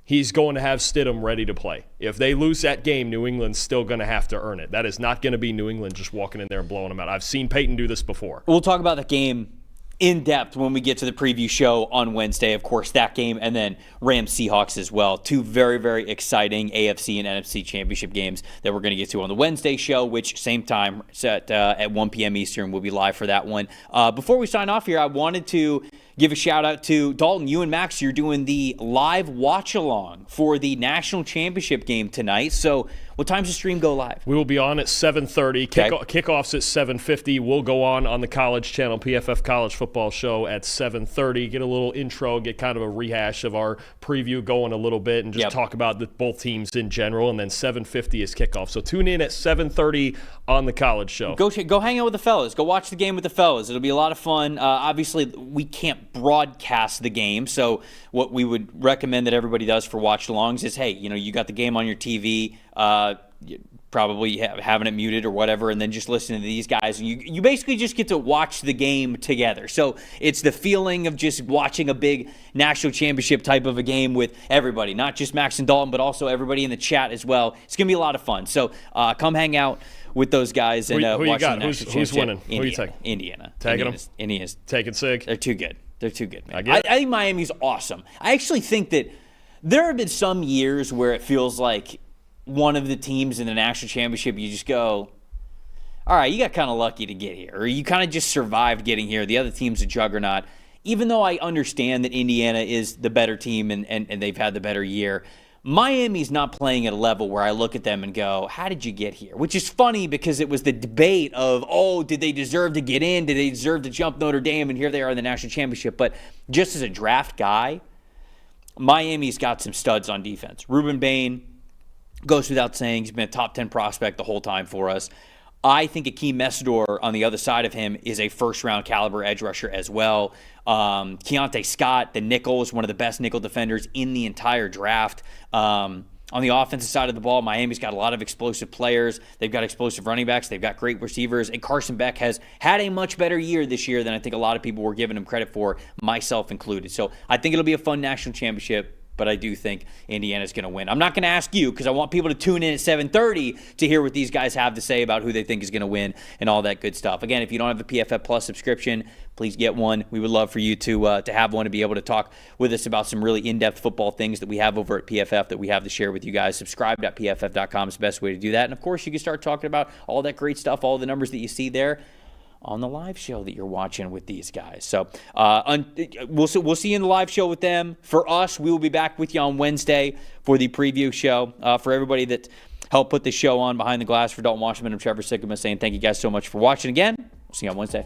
he's going to have Stidham ready to play. If they lose that game, New England's still going to have to earn it. That is not going to be New England just walking in there and blowing them out. I've seen Peyton do this before. We'll talk about the game in depth when we get to the preview show on Wednesday. Of course, that game, and then Rams Seahawks as well. Two very, very exciting AFC and NFC championship games that we're going to get to on the Wednesday show, which same time set at 1 p.m. Eastern. We'll be live for that one. Before we sign off here, I wanted to give a shout out to Dalton. You and Max, you're doing the live watch along for the national championship game tonight. So what time does the stream go live? We will be on at 7:30. Kickoffs at 7:50. We'll go on the college channel, PFF College Football Show at 7:30. Get a little intro, get kind of a rehash of our preview going a little bit, and just talk about both teams in general. And then 7:50 is kickoff. So tune in at 7:30 on the college show. Go hang out with the fellas. Go watch the game with the fellas. It'll be a lot of fun. Obviously, we can't broadcast the game, so what we would recommend that everybody does for watch-alongs is, hey, you got the game on your TV, probably having it muted or whatever, and then just listening to these guys. And you basically just get to watch the game together. So it's the feeling of just watching a big national championship type of a game with everybody, not just Max and Dalton, but also everybody in the chat as well. It's going to be a lot of fun. So come hang out with those guys and who watch you got? the national Who's winning? Indiana. Who you taking? Indiana. Taking them? Indiana's taking Sig? They're too good. They're too good, man. I think Miami's awesome. I actually think that there have been some years where it feels like one of the teams in the national championship, you just go, all right, you got kind of lucky to get here, or you kind of just survived getting here. The other team's a juggernaut. Even though I understand that Indiana is the better team and they've had the better year, Miami's not playing at a level where I look at them and go, how did you get here? Which is funny because it was the debate of, did they deserve to get in? Did they deserve to jump Notre Dame? And here they are in the national championship. But just as a draft guy, Miami's got some studs on defense. Ruben Bain goes without saying. He's been a top 10 prospect the whole time for us. I think Akeem Messidor on the other side of him is a first-round caliber edge rusher as well. Keontae Scott, the nickel, is one of the best nickel defenders in the entire draft. On the offensive side of the ball, Miami's got a lot of explosive players. They've got explosive running backs. They've got great receivers. And Carson Beck has had a much better year this year than I think a lot of people were giving him credit for, myself included. So I think it'll be a fun national championship, but I do think Indiana's going to win. I'm not going to ask you because I want people to tune in at 7:30 to hear what these guys have to say about who they think is going to win and all that good stuff. Again, if you don't have a PFF Plus subscription, please get one. We would love for you to have one to be able to talk with us about some really in-depth football things that we have over at PFF that we have to share with you guys. Subscribe.pff.com is the best way to do that. And, of course, you can start talking about all that great stuff, all the numbers that you see there on the live show that you're watching with these guys. So we'll see you in the live show with them. For us, we will be back with you on Wednesday for the preview show. For everybody that helped put the show on Behind the Glass, for Dalton Wasserman and Trevor Sikkema, saying thank you guys so much for watching again. We'll see you on Wednesday.